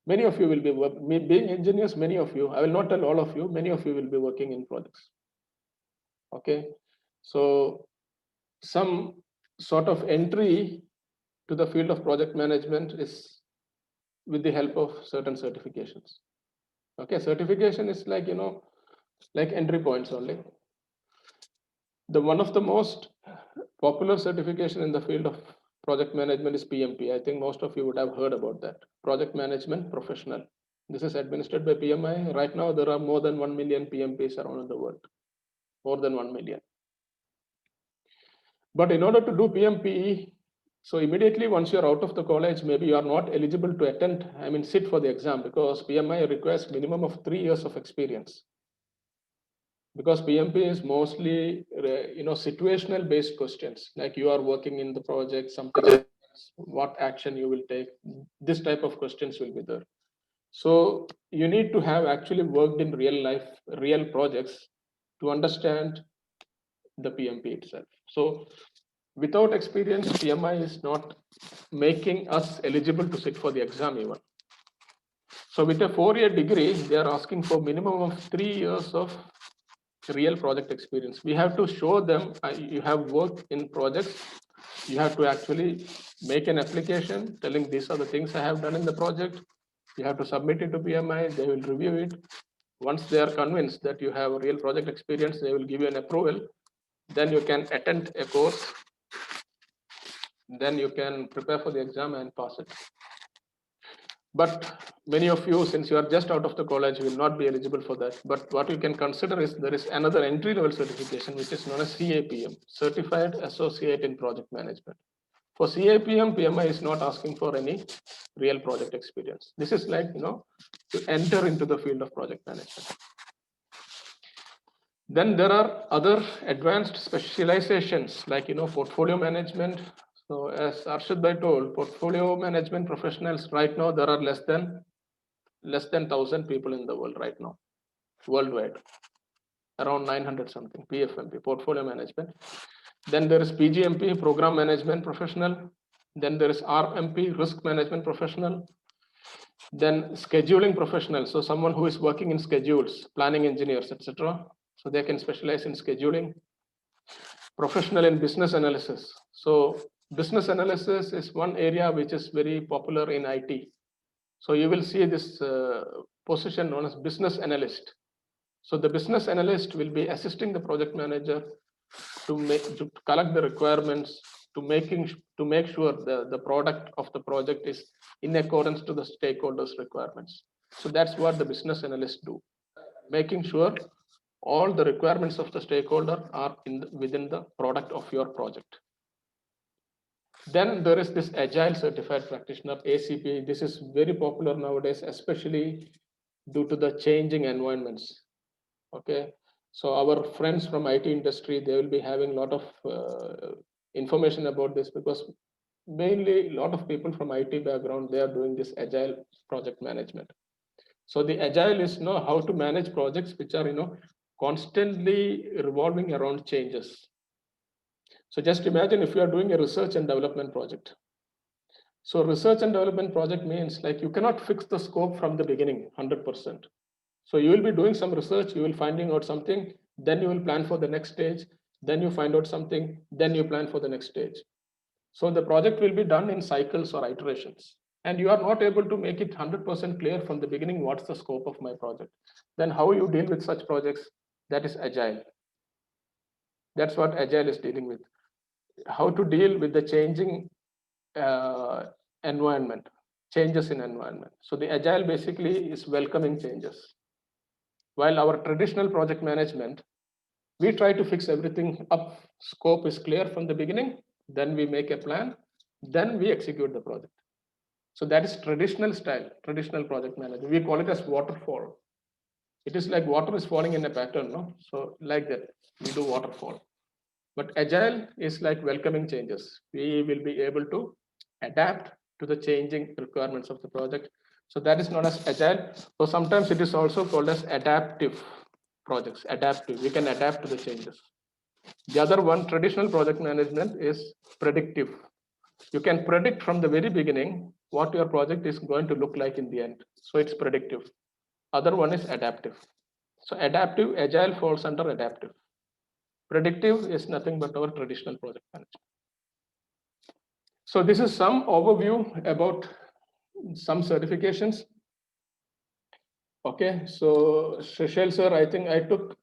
Many of you will be being engineers. Many of you, I will not tell all of you, many of you will be working in projects. Okay, so some sort of entry to the field of project management is with the help of certain certifications. Okay, certification is like, like entry points only. The one of the most popular certification in the field of project management is PMP. I think most of you would have heard about that. Project Management Professional. This is administered by PMI. Right now, there are more than 1 million PMPs around the world. More than 1 million. But in order to do PMP, so immediately once you're out of the college, maybe you are not eligible to attend, sit for the exam, because PMI requires minimum of 3 years of experience. Because PMP is mostly, situational based questions, like you are working in the project, something, what action you will take, this type of questions will be there. So you need to have actually worked in real life, real projects to understand the PMP itself. So without experience, PMI is not making us eligible to sit for the exam even. So with a 4-year degree, they are asking for minimum of 3 years of real project experience. We have to show them you have worked in projects. You have to actually make an application telling these are the things I have done in the project. You have to submit it to PMI. They will review it. Once they are convinced that you have a real project experience, they will give you an approval. Then you can attend a course. Then you can prepare for the exam and pass it. But many of you, since you are just out of the college, will not be eligible for that. But what you can consider is there is another entry-level certification, which is known as CAPM, Certified Associate in Project Management. For CAPM, PMI is not asking for any real project experience. This is like, to enter into the field of project management. Then there are other advanced specializations like, portfolio management. So as Arshad Bhai told, portfolio management professionals right now, there are less than 1,000 people in the world right now, worldwide, around 900 something, PFMP, portfolio management. Then there is PGMP, program management professional. Then there is RMP, risk management professional. Then scheduling professional, so someone who is working in schedules, planning engineers, etc. So they can specialize in scheduling. Professional in business analysis. So business analysis is one area which is very popular in IT. So you will see this position known as business analyst. So the business analyst will be assisting the project manager to collect the requirements, to make sure the product of the project is in accordance to the stakeholders' requirements. So that's what the business analysts do, making sure all the requirements of the stakeholder are within the product of your project. Then there is this Agile Certified Practitioner, ACP. This is very popular nowadays, especially due to the changing environments. Okay, so our friends from IT industry, they will be having a lot of information about this, because mainly a lot of people from IT background, they are doing this Agile project management. So the Agile is how to manage projects which are constantly revolving around changes. So just imagine if you are doing a research and development project. So research and development project means like you cannot fix the scope from the beginning 100%. So you will be doing some research, you will finding out something, then you will plan for the next stage. then you find out something, then you plan for the next stage. So the project will be done in cycles or iterations, and you are not able to make it 100% clear from the beginning what's the scope of my project. Then how you deal with such projects? That is agile. That's what agile is dealing with. How to deal with the changing environment, changes in environment. So the agile basically is welcoming changes. While our traditional project management, we try to fix everything up, scope is clear from the beginning, then we make a plan, then we execute the project. So that is traditional style, traditional project management. We call it as waterfall. It is like water is falling in a pattern, no? So like that, we do waterfall. But agile is like welcoming changes. We will be able to adapt to the changing requirements of the project. So that is known as agile. So sometimes it is also called as adaptive projects, adaptive. We can adapt to the changes. The other one, traditional project management, is predictive. You can predict from the very beginning what your project is going to look like in the end. So it's predictive. Other one is adaptive. So adaptive, agile falls under adaptive. Predictive is nothing but our traditional project management. So this is some overview about some certifications. Okay, so Shishel sir, I think I took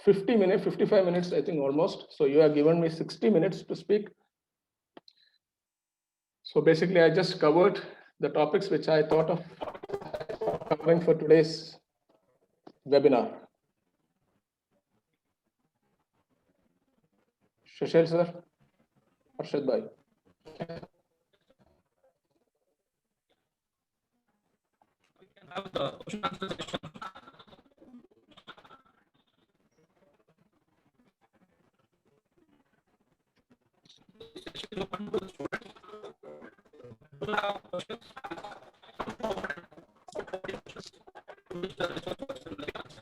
50 minutes, 55 minutes, I think almost. So you have given me 60 minutes to speak. So basically I just covered the topics which I thought of covering for today's webinar. Shishel sir, Arshad bhai. Have the question answer session. Session is open to the students. People have questions. To which the resource person will answer.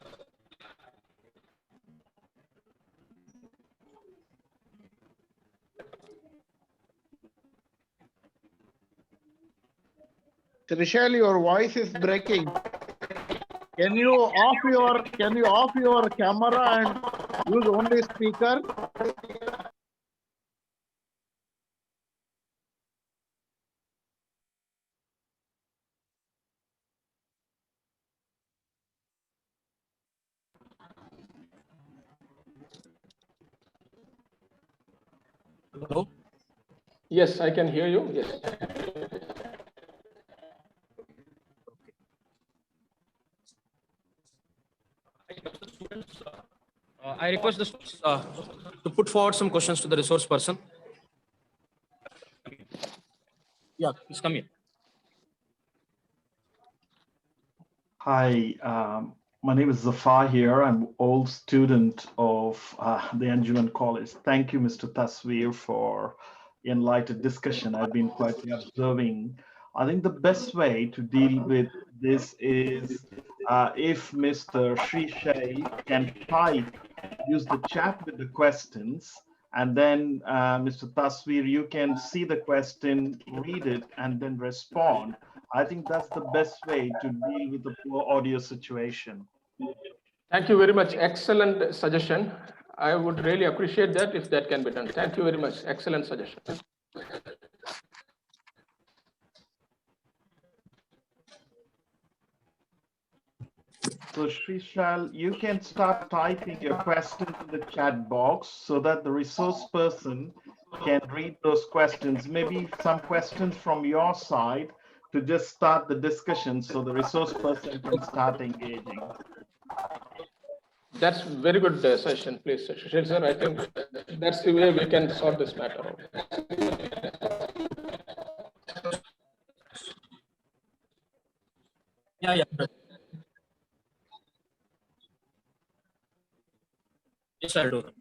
Trishal, your voice is breaking. Can you off your camera and use only speaker? Hello? Yes, I can hear you. Yes. I request the students to put forward some questions to the resource person. Yeah, please come here. Hi, my name is Zafar here. I'm an old student of the Anjuman College. Thank you, Mr. Thasveer, for the enlightened discussion. I've been quietly observing. I think the best way to deal with this is if Mr. Shay can type, use the chat with the questions, and then Mr. Thasveer, you can see the question, read it, and then respond. I think that's the best way to deal with the poor audio situation. Thank you very much. Excellent suggestion. I would really appreciate that if that can be done. Thank you very much. Excellent suggestion. So Shrishal, you can start typing your questions in the chat box so that the resource person can read those questions. Maybe some questions from your side to just start the discussion so the resource person can start engaging. That's very good session, please, Shishil sir. I think that's the way we can sort this matter out. Yeah. Yes, I'll do that.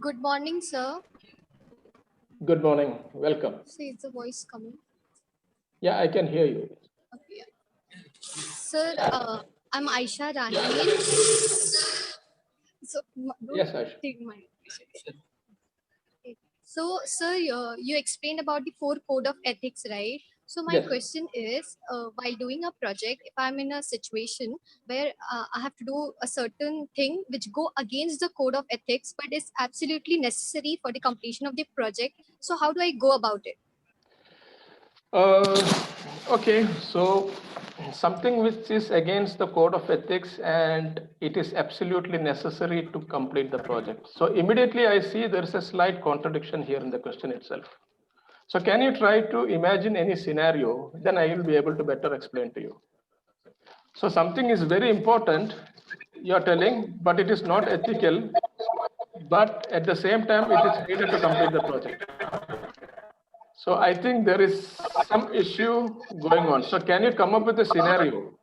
Good morning, sir. Good morning. Welcome. So is the voice coming? Yeah, I can hear you. Okay. Sir, I'm Aisha Rani. So Yes, Aisha. take my. So, sir, you explained about the 4 code of ethics, right? So, my Yes. question is, while doing a project, if I'm in a situation where I have to do a certain thing which go against the code of ethics, but is absolutely necessary for the completion of the project, so how do I go about it? Okay, so something which is against the code of ethics and it is absolutely necessary to complete the project. So immediately I see there is a slight contradiction here in the question itself. So can you try to imagine any scenario? Then I will be able to better explain to you. So something is very important, you're telling, but it is not ethical, but at the same time, it is needed to complete the project. So I think there is some issue going on. So can you come up with a scenario?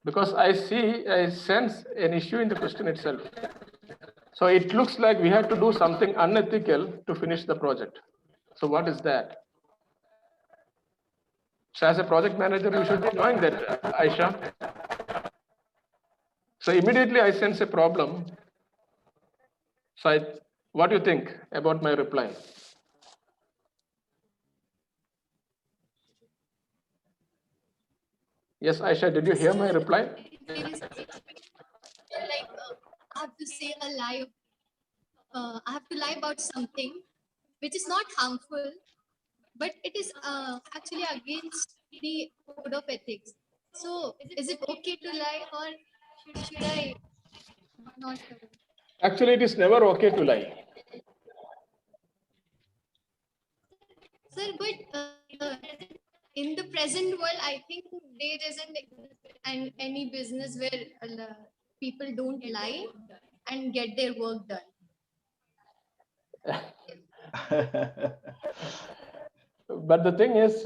Because I sense an issue in the question itself. So it looks like we have to do something unethical to finish the project. So what is that? So as a project manager, you should be knowing that, Aisha. So immediately I sense a problem. So what do you think about my reply? Yes, Aisha, did you hear my reply? There is like I have to say a lie. I have to lie about something which is not harmful, but it is actually against the code of ethics. So, is it okay to lie, or should I not? Actually, it is never okay to lie. Sir, but in the present world, I think there isn't any business where people don't lie and get their work done. But the thing is,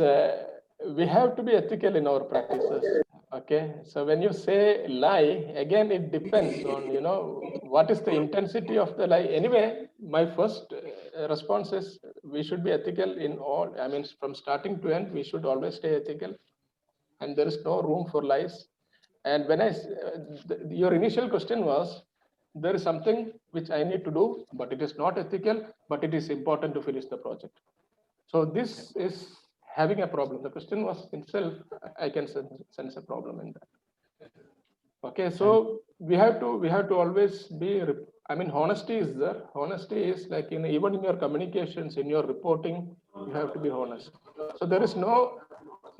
we have to be ethical in our practices. Okay, so when you say lie, again, it depends on, what is the intensity of the lie. Anyway, my first response is we should be ethical in all. I mean, from starting to end, we should always stay ethical, and there is no room for lies. And when your initial question was, there is something which I need to do, but it is not ethical, but it is important to finish the project. So this is having a problem. The question was itself, I can sense a problem in that. Okay, so we have to always be. I mean, honesty is there. Honesty is like even in your communications, in your reporting, you have to be honest. So there is no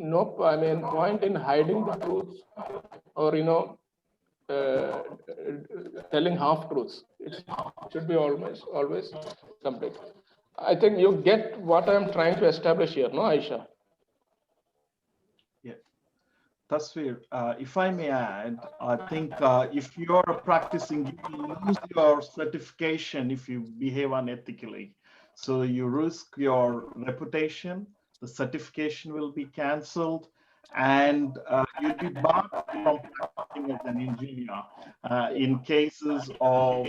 I mean point in hiding the truth or uh, telling half truths. It should be always complete. I think you get what I'm trying to establish here, no, Aisha? Yeah. Thasveer, if I may add, I think if you're practicing, you lose your certification if you behave unethically. So you risk your reputation, the certification will be cancelled, and you'll be barred from practicing as an engineer in cases of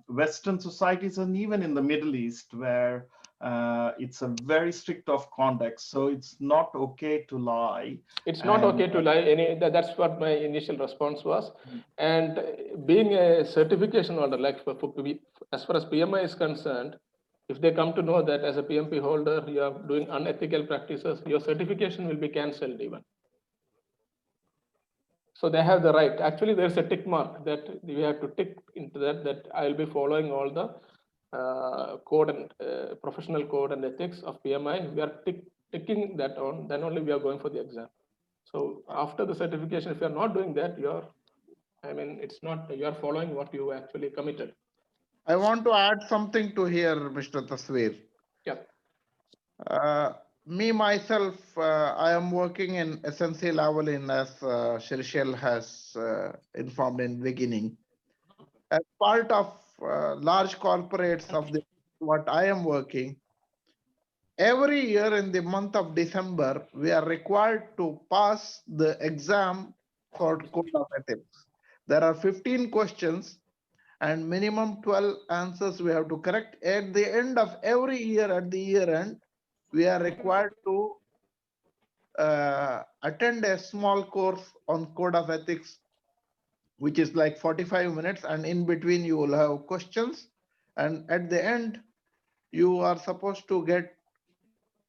Western societies and even in the Middle East, where it's a very strict of conduct. So it's not okay to lie. It's not okay to lie. That's what my initial response was. And being a certification holder, like as far as PMI is concerned, if they come to know that as a PMP holder, you are doing unethical practices, your certification will be cancelled even. So they have the right. Actually, there's a tick mark that we have to tick into that I'll be following all the code and professional code and ethics of PMI. We are ticking that on, then only we are going for the exam. So after the certification, if you're not doing that, it's not, you're following what you actually committed. I want to add something to here, Mr. Thasveer. Yeah. Me, myself, I am working in SNC level as Shirshel has informed in beginning. As part of large corporates of what I am working, every year in the month of December, we are required to pass the exam for Code of Ethics. There are 15 questions and minimum 12 answers we have to correct. At the end of every year, at the year end, we are required to attend a small course on Code of Ethics, which is like 45 minutes. And in between, you will have questions. And at the end, you are supposed to get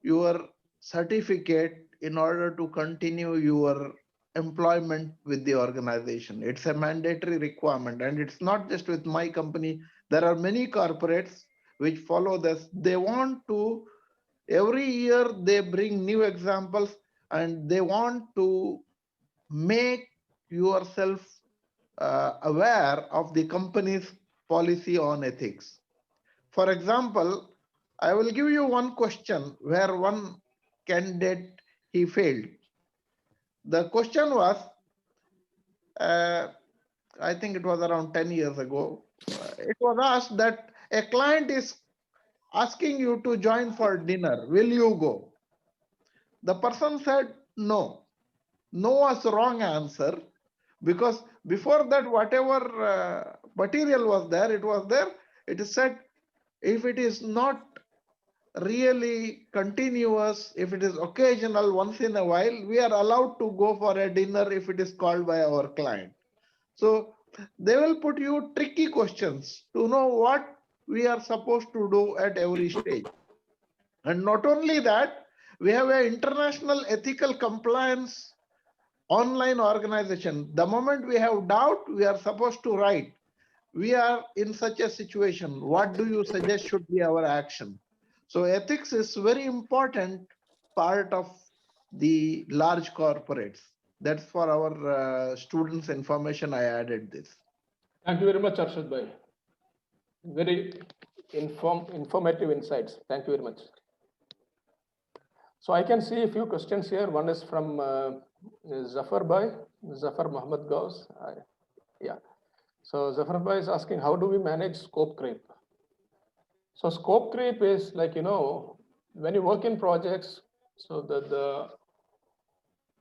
your certificate in order to continue your employment with the organization. It's a mandatory requirement, and it's not just with my company. There are many corporates which follow this. They want to, every year they bring new examples, and they want to make yourself aware of the company's policy on ethics. For example, I will give you one question where one candidate he failed. The question was, I think it was around 10 years ago. It was asked that a client is asking you to join for dinner. Will you go? The person said no. No was wrong answer, because before that, whatever material was there, it was there. It is said, if it is not really continuous, if it is occasional, once in a while, we are allowed to go for a dinner if it is called by our client. So they will put you tricky questions to know what we are supposed to do at every stage. And not only that, we have an international ethical compliance online organization. The moment we have doubt, we are supposed to write, we are in such a situation, what do you suggest should be our action? So ethics is very important part of the large corporates. That's for our students' information. I added this. Thank you very much, Arshad bhai. Very informative insights. Thank you very much. So I can see a few questions here. One is from Zafar bhai, Zafar Muhammad Gaus. Yeah. So Zafar bhai is asking, how do we manage scope creep? So scope creep is like, when you work in projects, so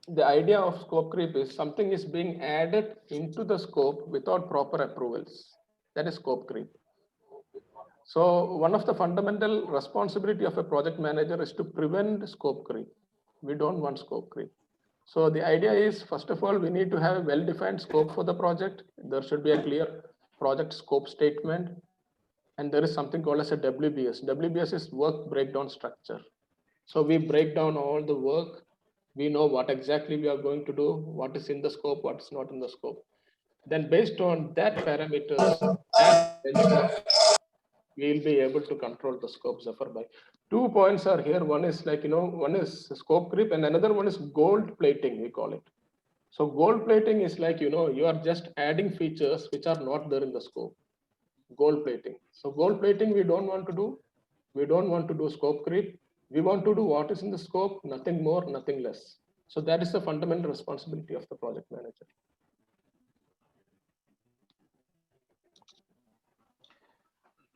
the idea of scope creep is something is being added into the scope without proper approvals. That is scope creep. So one of the fundamental responsibility of a project manager is to prevent scope creep. We don't want scope creep. So the idea is, first of all, we need to have a well-defined scope for the project. There should be a clear project scope statement. And there is something called as a WBS. WBS is work breakdown structure. So we break down all the work. We know what exactly we are going to do, what is in the scope, what is not in the scope. Then based on that parameters, we will be able to control the scope. Zafar bhai. 2 points are here. One is like, one is scope creep and another one is gold plating, we call it. So gold plating is like, you are just adding features which are not there in the scope. Gold plating. So gold plating we don't want to do. We don't want to do scope creep. We want to do what is in the scope, nothing more, nothing less. So that is the fundamental responsibility of the project manager.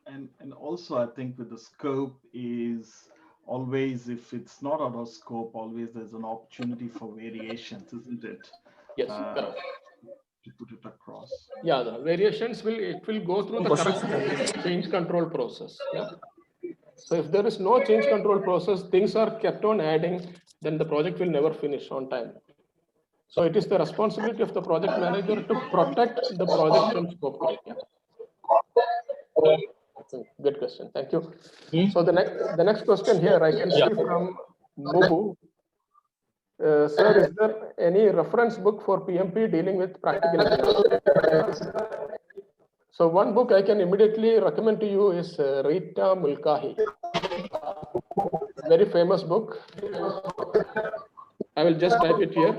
And also, I think with the scope is always, if it's not out of scope, always there's an opportunity for variations, isn't it? Yes, correct. To put it across. Yeah, the variations will go through the correct change control process. Yeah. So if there is no change control process, things are kept on adding, then the project will never finish on time. So it is the responsibility of the project manager to protect the project from scope creep. Yeah. Good question. Thank you. So the next question here I can see from Mubu. Sir, is there any reference book for PMP dealing with practical exams? So one book I can immediately recommend to you is Rita Mulcahy. Very famous book. I will just type it here.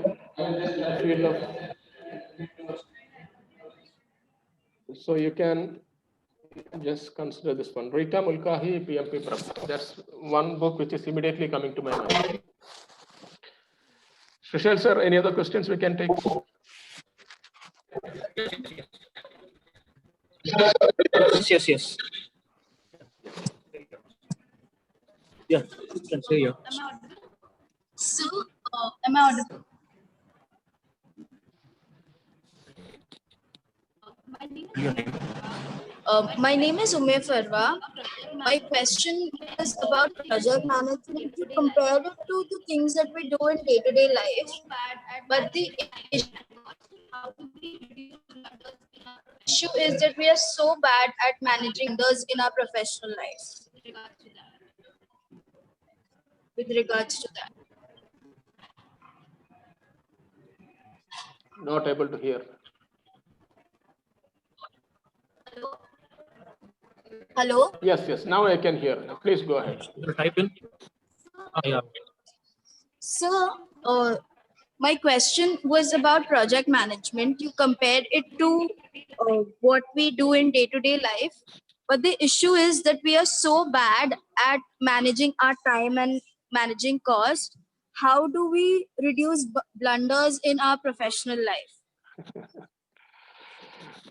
So you can just consider this one. Rita Mulcahy, PMP Prep. That's one book which is immediately coming to my mind. Sushil sir, any other questions we can take? Yes. Yeah, you can say yeah. So, am I audible? My name is Ume Farwa. My question is about project management. To compare it to the things that we do in day-to-day life, but the issue is that we are so bad at managing others in our professional life. regards to that. With regards to that. Not able to hear. Hello? Yes, yes. Now I can hear. Please go ahead. Type in. Yeah. So, my question was about project management. You compared it to what we do in day-to-day life. But the issue is that we are so bad at managing our time and managing cost. How do we reduce blunders in our professional life?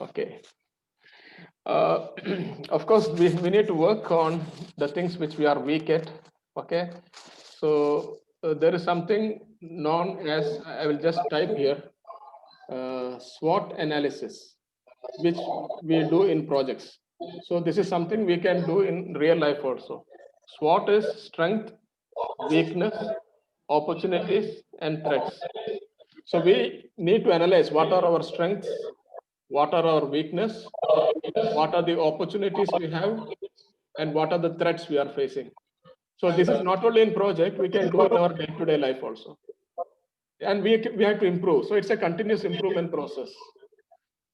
Okay. Of course, we need to work on the things which we are weak at. Okay. So there is something known as, I will just type here, SWOT analysis, which we do in projects. So this is something we can do in real life also. SWOT is strength, weakness, opportunities, and threats. So we need to analyze what are our strengths, what are our weakness, what are the opportunities we have, and what are the threats we are facing. So this is not only in project, we can do in our day-to-day life also. And we have to improve. So it's a continuous improvement process.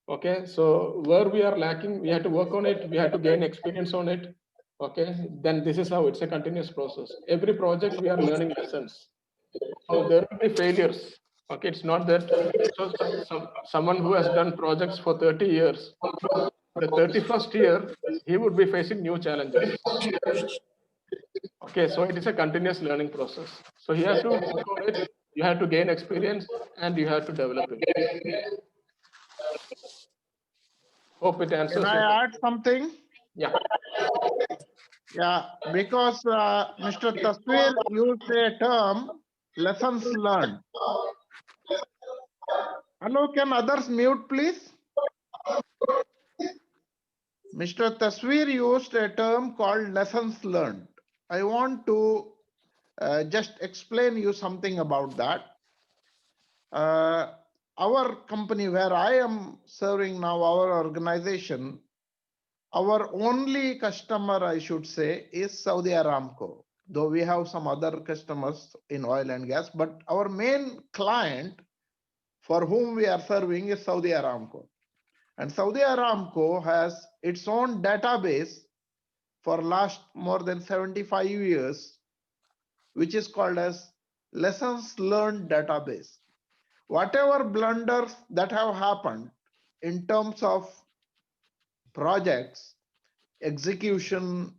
Okay, so where we are lacking, we have to work on it, we have to gain experience on it. Okay, then this is how it's a continuous process. Every project we are learning lessons. So there will be failures. Okay, it's not that someone who has done projects for 30 years, the 31st year, he would be facing new challenges. Okay, so it is a continuous learning process. So you have to work on it, you have to gain experience, and you have to develop it. Hope it answers. Can I add something? Yeah. Yeah, because Mr. Thasveer used a term, lessons learned. Hello, can others mute, please? Mr. Thasveer used a term called lessons learned. I want to just explain you something about that. Our company where I am serving now, our organization, our only customer, I should say, is Saudi Aramco, though we have some other customers in oil and gas, but our main client for whom we are serving is Saudi Aramco. And Saudi Aramco has its own database for last more than 75 years, which is called as lessons learned database. Whatever blunders that have happened in terms of projects, execution,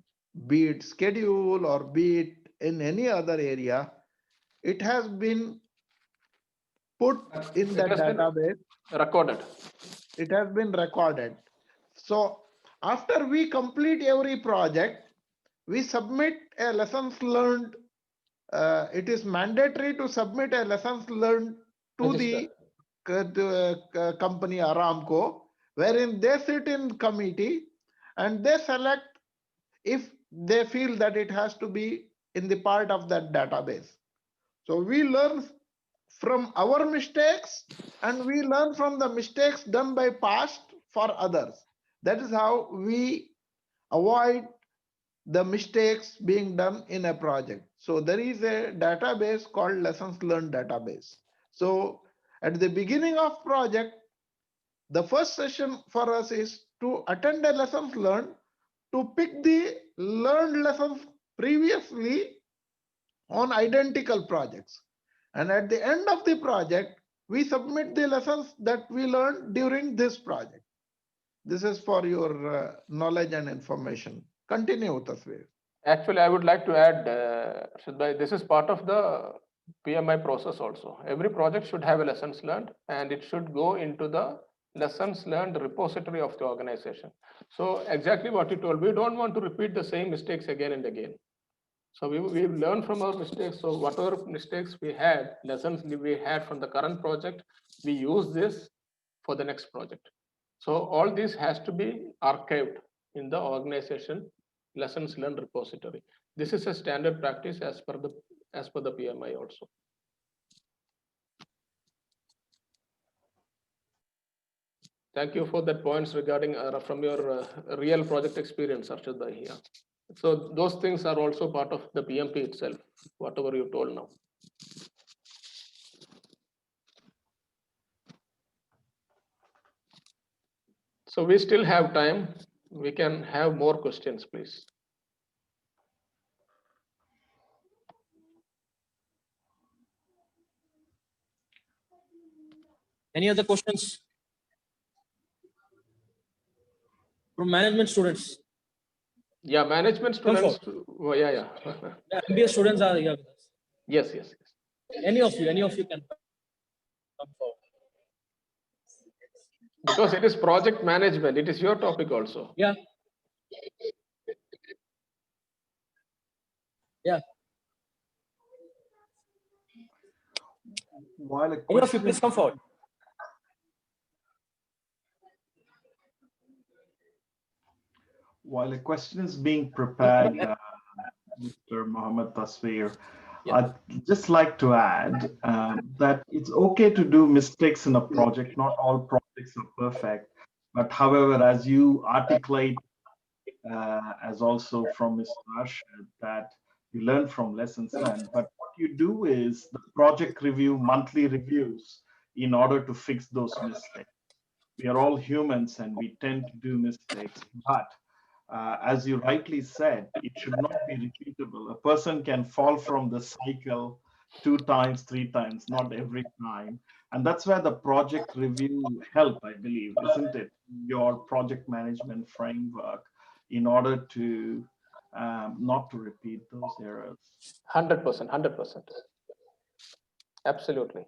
be it schedule or be it in any other area, it has been put in the database. Recorded. It has been recorded. So after we complete every project, we submit a lessons learned. It is mandatory to submit a lessons learned to the company Aramco, wherein they sit in committee and they select if they feel that it has to be in the part of that database. So we learn from our mistakes and we learn from the mistakes done by past for others. That is how we avoid the mistakes being done in a project. So there is a database called lessons learned database. So at the beginning of project, the first session for us is to attend a lessons learned, to pick the learned lessons previously on identical projects. And at the end of the project, we submit the lessons that we learned during this project. This is for your knowledge and information. Continue, Thasveer. Actually, I would like to add, Arshad, this is part of the PMI process also. Every project should have a lessons learned and it should go into the lessons learned repository of the organization. So exactly what you told, we don't want to repeat the same mistakes again and again. So we learn from our mistakes. So whatever mistakes we had, lessons we had from the current project, we use this for the next project. So all this has to be archived in the organization lessons learned repository. This is a standard practice as per the PMI also. Thank you for that points regarding from your real project experience, Arshad here. So those things are also part of the PMP itself, whatever you told now. So we still have time. We can have more questions, please. Any other questions from management students? Yeah, management Come students. Oh, yeah. The MBA students are here with us. Yes. Any of you can come forward. Because it is project management, it is your topic also. Yeah. While a Any of you, question please come forward. While a question is being prepared, Mr. Muhammad Thasveer, I'd just like to add that it's okay to do mistakes in a project. Not all projects are perfect, but however, as you articulate, as also from Mr. Arshad, that you learn from lessons learned. But what you do is the project review, monthly reviews, in order to fix those mistakes. We are all humans and we tend to do mistakes, but as you rightly said, it should not be repeatable. A person can fall from the cycle 2 times, 3 times, not every time. And that's where the project review help, I believe, isn't it? Your project management framework in order to not to repeat those errors. 100%. Absolutely.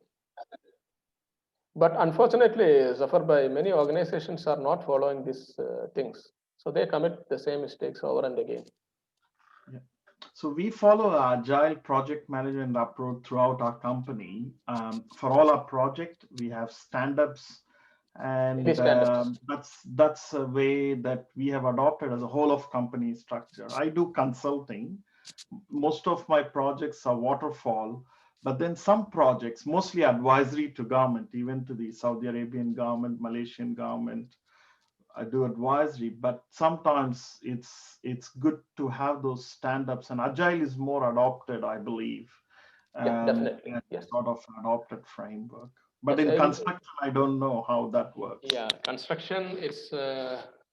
But unfortunately, Zafar bhai, many organizations are not following these things. So they commit the same mistakes over and again. Yeah. So we follow agile project management approach throughout our company. For all our project, we have stand-ups, and that's a way that we have adopted as a whole of company structure. I do consulting. Most of my projects are waterfall, but then some projects, mostly advisory to government, even to the Saudi Arabian government, Malaysian government, I do advisory, but sometimes it's good to have those stand-ups, and agile is more adopted, I believe. Definitely. Yes. Sort of adopted framework. But in construction, I don't know how that works. Yeah, construction, it's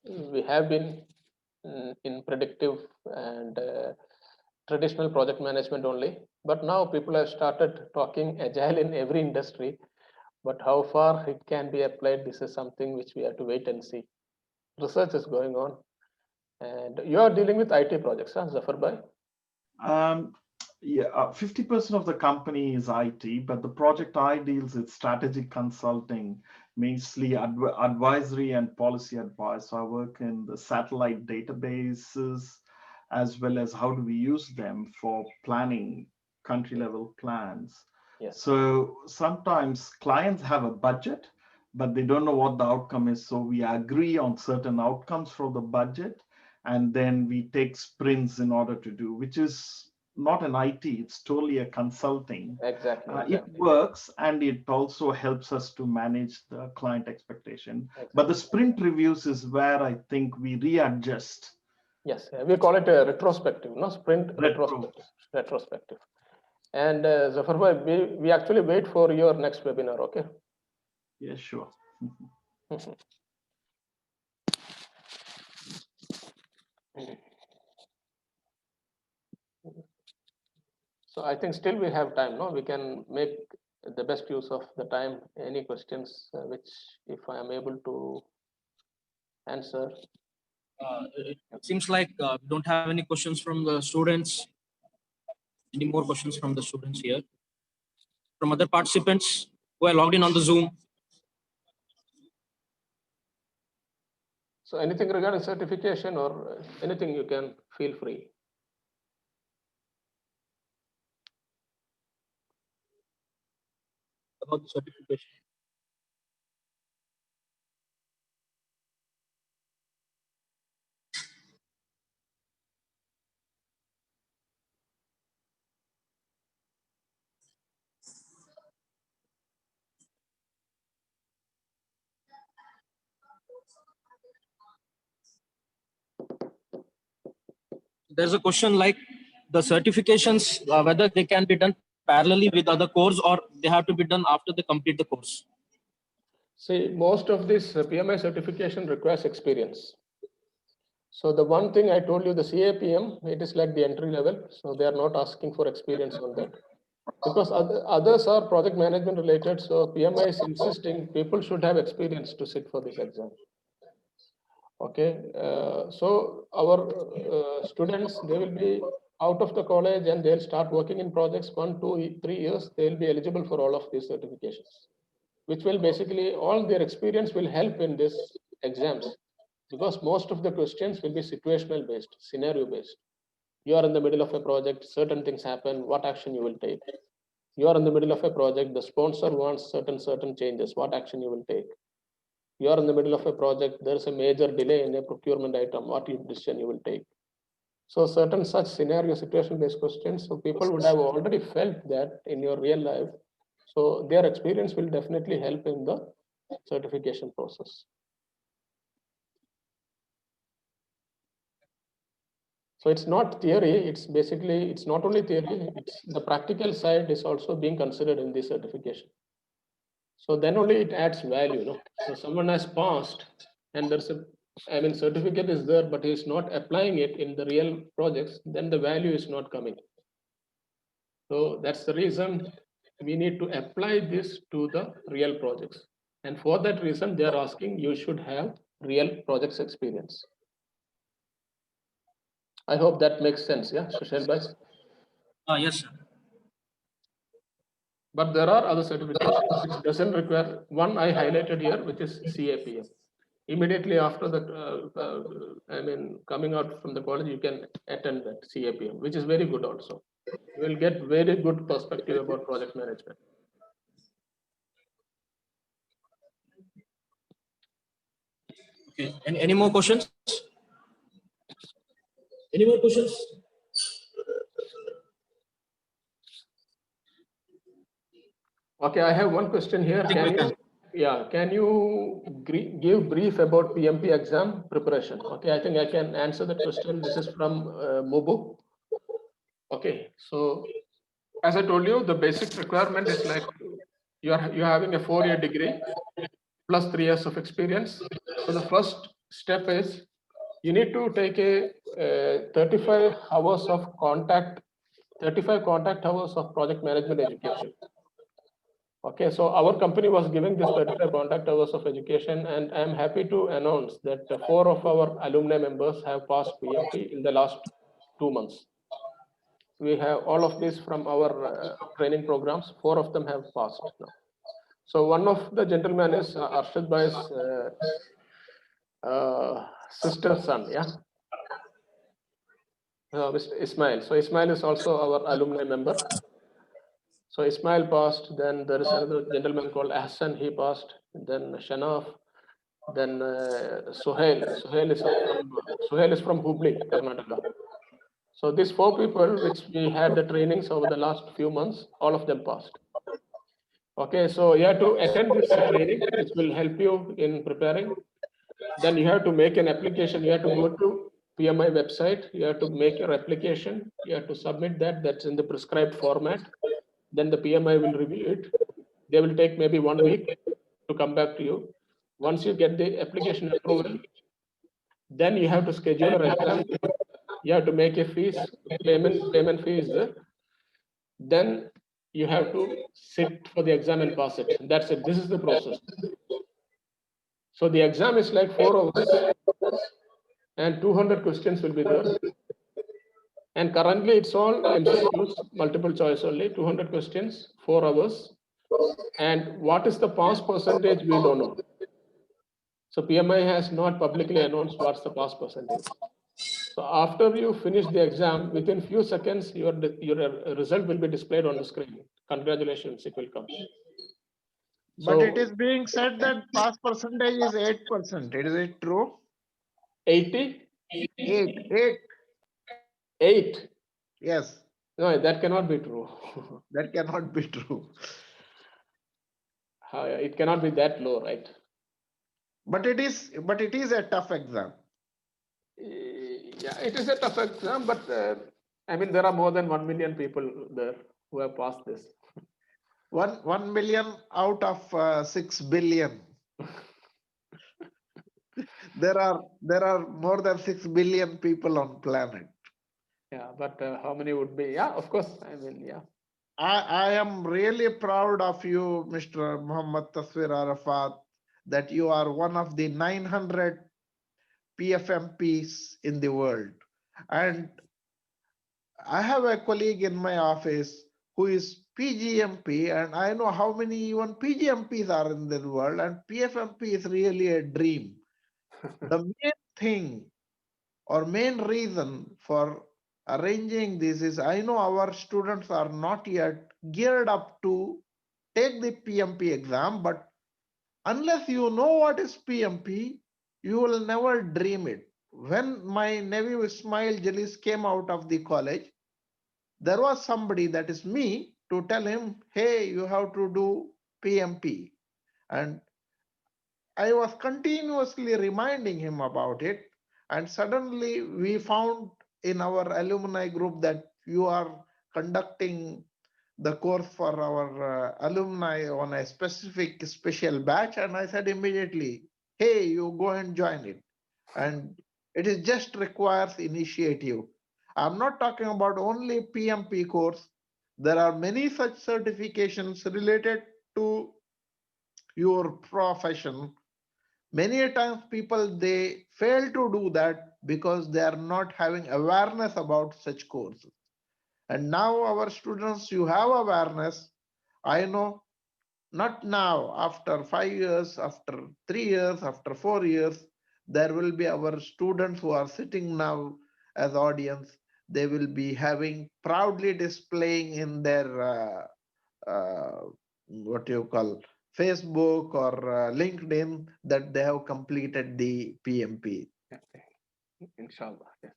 we have been in predictive and traditional project management only, but now people have started talking agile in every industry. But how far it can be applied, this is something which we have to wait and see. Research is going on, and you are dealing with IT projects, huh, Zafar bhai? Yeah, 50% of the company is IT, but the project I deals with strategic consulting, mostly advisory and policy advice. So I work in the satellite databases, as well as how do we use them for planning country level plans. Yes. So sometimes clients have a budget, but they don't know what the outcome is. So we agree on certain outcomes for the budget, and then we take sprints in order to do, which is not an IT, it's totally a consulting. Exactly. It works, and it also helps us to manage the client expectation. Exactly. But the sprint reviews is where I think we readjust. Yes, we call it a retrospective, no sprint retrospective. And Zafar bhai, we actually wait for your next webinar, okay? Yeah, sure. So I think still we have time, no? We can make the best use of the time. Any questions which, if I am able to answer? It seems like we don't have any questions from the students. Any more questions from the students here? From other participants who are logged in on the Zoom? So anything regarding certification or anything, you can feel free. About the certification. There's a question like the certifications, whether they can be done parallelly with other course or they have to be done after they complete the course. See, most of this PMI certification requires experience. So the one thing I told you, the CAPM, it is like the entry level. So they are not asking for experience on that. Because others are project management related. So PMI is insisting people should have experience to sit for this exam. Okay, so our students, they will be out of the college and they'll start working in projects 1, 2, 3 years. They'll be eligible for all of these certifications, which will basically, all their experience will help in this exams, because most of the questions will be situational based, scenario based. You are in the middle of a project, certain things happen, what action you will take? You are in the middle of a project, the sponsor wants certain changes, what action you will take? You are in the middle of a project, there is a major delay in a procurement item, what decision you will take? So certain such scenario situation based questions, so people would have already felt that in your real life. So their experience will definitely help in the certification process. So it's not theory, it's basically, it's not only theory, it's the practical side is also being considered in this certification. So then only it adds value, no? So someone has passed and there's a, I mean, certificate is there, but he's not applying it in the real projects, then the value is not coming. So that's the reason we need to apply this to the real projects. And for that reason, they are asking you should have real projects experience. I hope that makes sense, yeah, Sushil bhai? Yes, sir. But there are other certifications which doesn't require, one I highlighted here, which is CAPM. Immediately after the, I mean, coming out from the college, you can attend that CAPM, which is very good also. You will get very good perspective about project management. Okay. Any more questions? Any more questions? Okay, I have one question here. Can you give brief about PMP exam preparation? Okay, I think I can answer that question. This is from Mubu. Okay, so as I told you, the basic requirement is like you're having a 4-year degree plus 3 years of experience. So the first step is you need to take a 35 hours of 35 contact hours of project management education. Okay, so our company was giving this 35 contact hours of education, and I'm happy to announce that 4 of our alumni members have passed PMP in the last 2 months. We have all of this from our training programs. 4 of them have passed now. So one of the gentlemen is Arshad Bhai's sister's son, yeah, Mr. Ismail. So Ismail is also our alumni member. So Ismail passed. Then there is another gentleman called Ahsan. He passed. Then Shanaf. Then Suhail. Suhail is from Hubli, Karnataka. So these 4 people, which we had the trainings over the last few months, all of them passed. Okay, so you have to attend this training, which will help you in preparing. Then you have to make an application. You have to go to PMI website. You have to make your application. You have to submit that. That's in the prescribed format. Then the PMI will review it. They will take maybe 1 week to come back to you. Once you get the application approval, then you have to schedule an exam. You have to make a payment fee is there. Then you have to sit for the exam and pass it. That's it. This is the process. So the exam is like 4 hours and 200 questions will be there. And currently it's all MCQs, multiple choice only, 200 questions, 4 hours. And what is the pass percentage, we don't know. So PMI has not publicly announced what's the pass percentage. So after you finish the exam, within few seconds, your result will be displayed on the screen. Congratulations, it will come. But it is being said that pass percentage is 8%. Is it true? 80? 8? Yes. No, that cannot be true. That cannot be true. It cannot be that low, right? But it is a tough exam. Yeah, it is a tough exam, but I mean, there are more than 1 million people there who have passed this. 1 million out of 6 billion. There are more than 6 billion people on planet. Yeah, but how many would be? Yeah, of course. I mean, yeah. I am really proud of you, Mr. Muhammad Thasveer Arafath, that you are one of the 900 PFMPs in the world. And I have a colleague in my office who is PGMP, and I know how many even PGMPs are in the world, and PFMP is really a dream. The main thing or main reason for arranging this is I know our students are not yet geared up to take the PMP exam, but unless you know what is PMP, you will never dream it. When my nephew Ismail Jalis came out of the college, there was somebody, that is me, to tell him, hey, you have to do PMP. And I was continuously reminding him about it. And suddenly we found in our alumni group that you are conducting the course for our alumni on a specific special batch. And I said immediately, hey, you go and join it. And it is just requires initiative. I'm not talking about only PMP course. There are many such certifications related to your profession. Many times people, they fail to do that because they are not having awareness about such courses. And now our students, you have awareness. I know not now, after 5 years, after 3 years, after 4 years, there will be our students who are sitting now as audience. They will be having proudly displaying in their what you call Facebook or LinkedIn that they have completed the PMP. Okay. Inshallah. Yeah.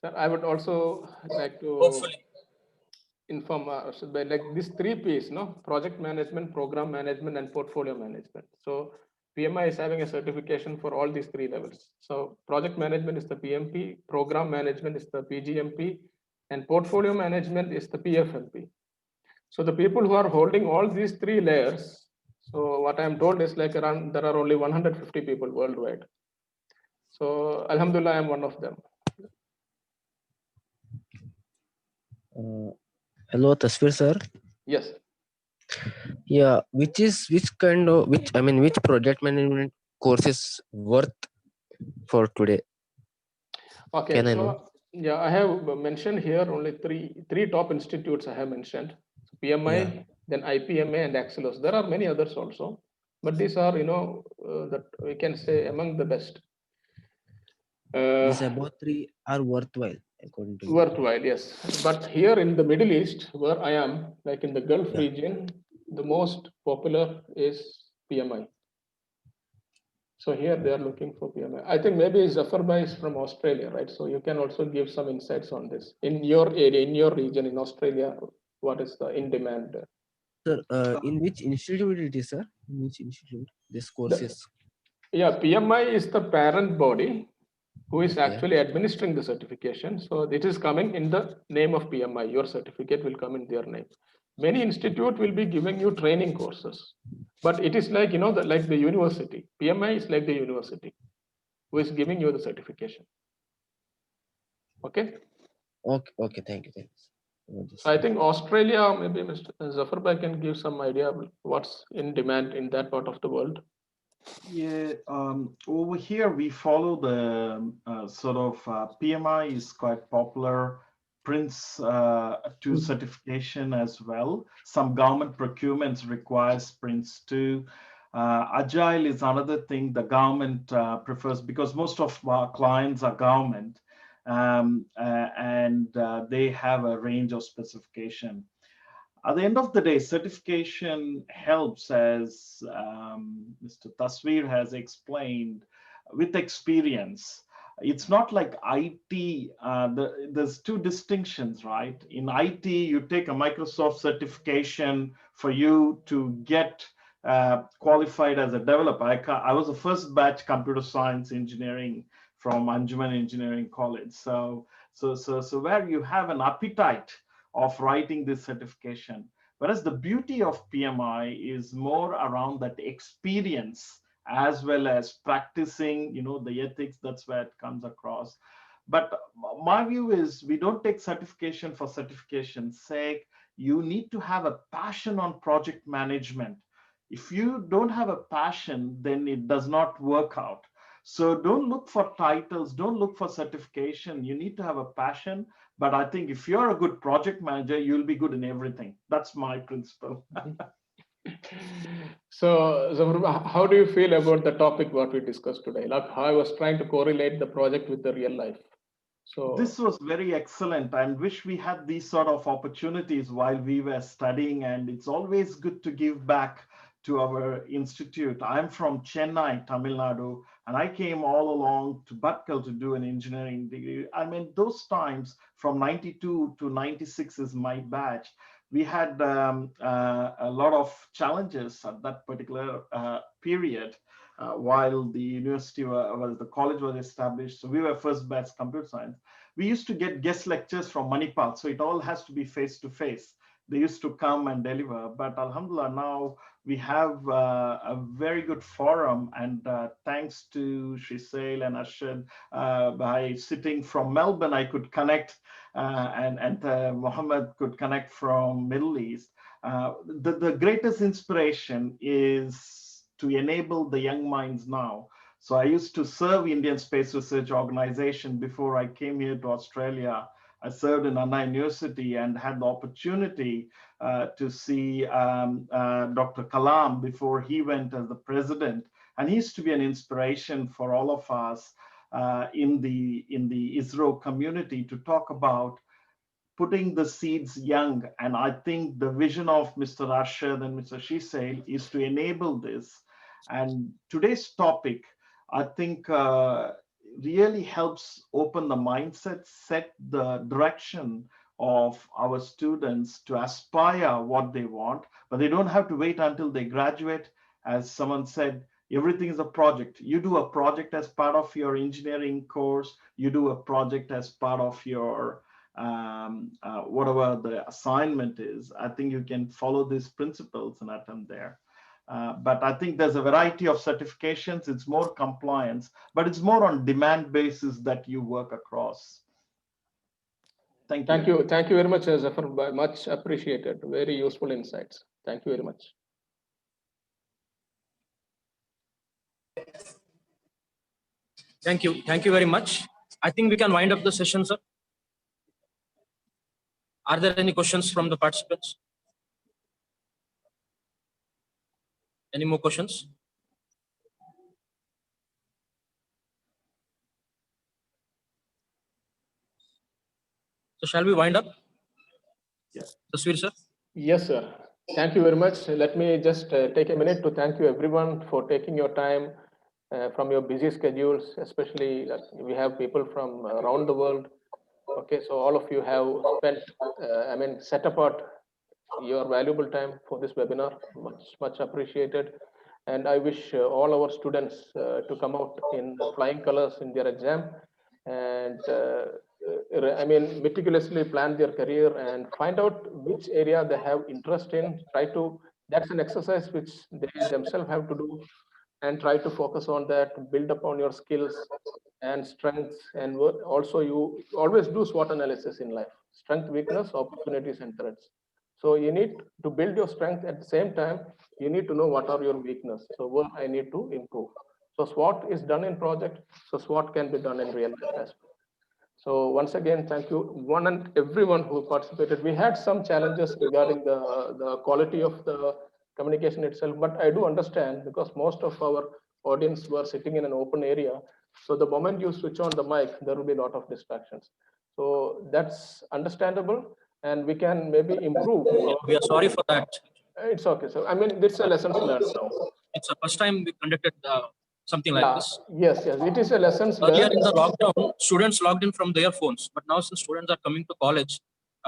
Sir, I would also like to Hopefully. inform by like these 3 P's, no, project management, program management, and portfolio management. So PMI is having a certification for all these 3 levels. So project management is the PMP, program management is the PGMP, and portfolio management is the PFMP. So the people who are holding all these 3 layers, so what I'm told is like around there are only 150 people worldwide. So Alhamdulillah, I'm one of them. Hello, Tasveer sir. Yes. Yeah, which project management course is worth for today? Okay, Can I so know? yeah, I have mentioned here only three top institutes I have mentioned: PMI, Yeah. then IPMA, and Axelos. There are many others also, but these are that we can say among the best. These about 3 are worthwhile according to you. Worthwhile, yes. But here in the Middle East, where I am, like in the Gulf region, the most popular is PMI. So here they are looking for PMI. I think maybe Zafar Bhai is from Australia, right? So you can also give some insights on this. In your area, in your region, in Australia, what is the in demand? Sir, in which institute it is, sir? In which institute this course is? Yeah, PMI is the parent body who is Okay. actually administering the certification. So it is coming in the name of PMI. Your certificate will come in their name. Many institute will be giving you training courses, but it is like like the university. PMI is like the university who is giving you the certification. Okay. Okay. Thank you. So I think Australia, maybe Mr. Zafar Bhai can give some idea of what's in demand in that part of the world. Yeah, over here we follow the PMI is quite popular. Prince 2 certification as well. Some government procurements requires Prince 2. Agile is another thing the government prefers because most of our clients are government, and they have a range of specification. At the end of the day, certification helps, as Mr. Thasveer has explained, with experience. It's not like IT. There's 2 distinctions, right? In IT, you take a Microsoft certification for you to get qualified as a developer. I was a first batch computer science engineering from Anjuman Engineering College. So where you have an appetite of writing this certification. Whereas the beauty of PMI is more around that experience as well as practicing, the ethics. That's where it comes across. But my view is we don't take certification for certification's sake. You need to have a passion on project management. If you don't have a passion, then it does not work out. So don't look for titles, don't look for certification. You need to have a passion. But I think if you're a good project manager, you'll be good in everything. That's my principle. So, Zafar, how do you feel about the topic what we discussed today? Like how I was trying to correlate the project with the real life. So this was very excellent. I wish we had these sort of opportunities while we were studying, and it's always good to give back to our institute. I'm from Chennai, Tamil Nadu, and I came all along to Batkal to do an engineering degree. I mean, those times from 92 to 96 is my batch. We had a lot of challenges at that particular period. While the university the college was established. So we were first batch computer science. We used to get guest lectures from Manipal. So it all has to be face to face. They used to come and deliver. But Alhamdulillah, now we have a very good forum. And thanks to Shrisail and Arshad, by sitting from Melbourne, I could connect and Muhammad could connect from Middle East. The greatest inspiration is to enable the young minds now. So I used to serve Indian Space Research Organization before I came here to Australia. I served in Anna University and had the opportunity to see Dr. Kalam before he went as the president. And he used to be an inspiration for all of us in the ISRO community to talk about putting the seeds young. And I think the vision of Mr. Arshad and Mr. Shrisail is to enable this. And today's topic, I think, really helps open the mindset, set the direction of our students to aspire what they want, but they don't have to wait until they graduate. As someone said, everything is a project. You do a project as part of your engineering course, you do a project as part of your whatever the assignment is. I think you can follow these principles and attempt there. But I think there's a variety of certifications. It's more compliance, but it's more on demand basis that you work across. Thank you. Thank you very much, Zafar. Much appreciated. Very useful insights. Thank you very much. Thank you. Thank you very much. I think we can wind up the session, sir. Are there any questions from the participants? Any more questions? So shall we wind up? Yes. Thasveer, sir? Yes, sir. Thank you very much. Let me just take a minute to thank you everyone for taking your time from your busy schedules, especially that we have people from around the world. Okay, so all of you have spent, set apart your valuable time for this webinar. Much appreciated. And I wish all our students to come out in flying colors in their exam and meticulously plan their career and find out which area they have interest in. That's an exercise which they themselves have to do, and try to focus on that, build upon your skills and strengths. And also you always do SWOT analysis in life: strength, weakness, opportunities, and threats. So you need to build your strength. At the same time, you need to know what are your weaknesses. So what I need to improve. So SWOT is done in project. So SWOT can be done in real life as well. So once again, thank you one and everyone who participated. We had some challenges regarding the quality of the communication itself, but I do understand because most of our audience were sitting in an open area. So the moment you switch on the mic, there will be a lot of distractions. So that's understandable, and we can maybe improve. We are sorry for that. It's okay. So it's a lessons learned now. It's the first time we conducted something like this. Yes, it is a lessons Earlier learned. in the lockdown, students logged in from their phones, but now since students are coming to college,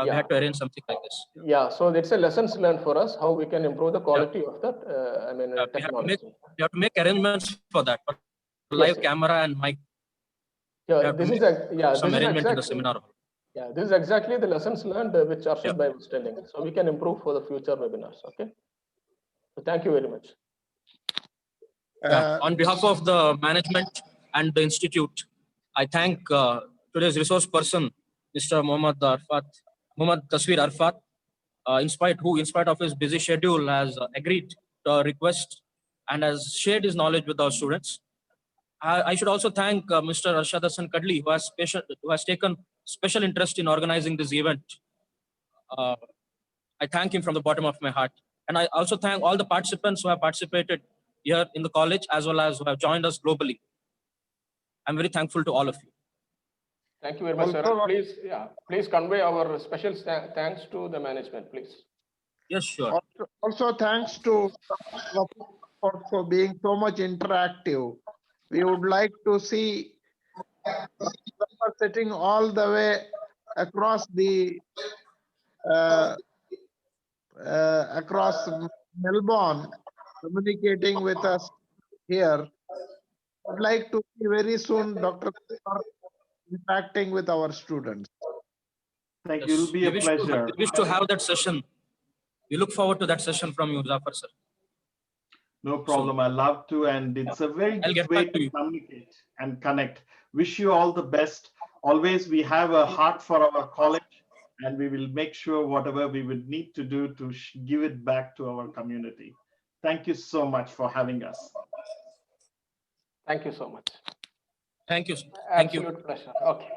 we had to arrange something like this. Yeah, so it's a lessons learned for us, how we can improve the quality of that, technology. We have to make arrangements for that, for live camera and mic. Yeah, this is some arrangement in the exactly. seminar hall. Yeah, this is exactly the lessons learned which Arshad Bhai was telling. So we can improve for the future webinars. Okay. So thank you very much. On behalf of the management and the institute, I thank today's resource person, Mr. Muhamad Thasveer Arafath, in spite of his busy schedule, has agreed to our request and has shared his knowledge with our students. I should also thank Mr. Arshad Hasan Kadli, who has taken special interest in organizing this event. I thank him from the bottom of my heart. And I also thank all the participants who have participated here in the college as well as who have joined us globally. I'm very thankful to all of you. Thank you very much, sir. And please convey our special thanks to the management, please. Yes, sure. Also thanks to for being so much interactive. We would like to see sitting all the way across the across Melbourne, communicating with us here. I'd like to see very soon Dr. interacting with our students. Thank you. It'll be a pleasure. We wish to have that session. We look forward to that session from you, Zafar sir. No problem. I love to, and it's a very good way to communicate and connect. Wish you all the best. Always, we have a heart for our college, and we will make sure whatever we would need to do to give it back to our community. Thank you so much for having us. Thank you so much. Thank you. Thank you. Absolute pleasure. Okay.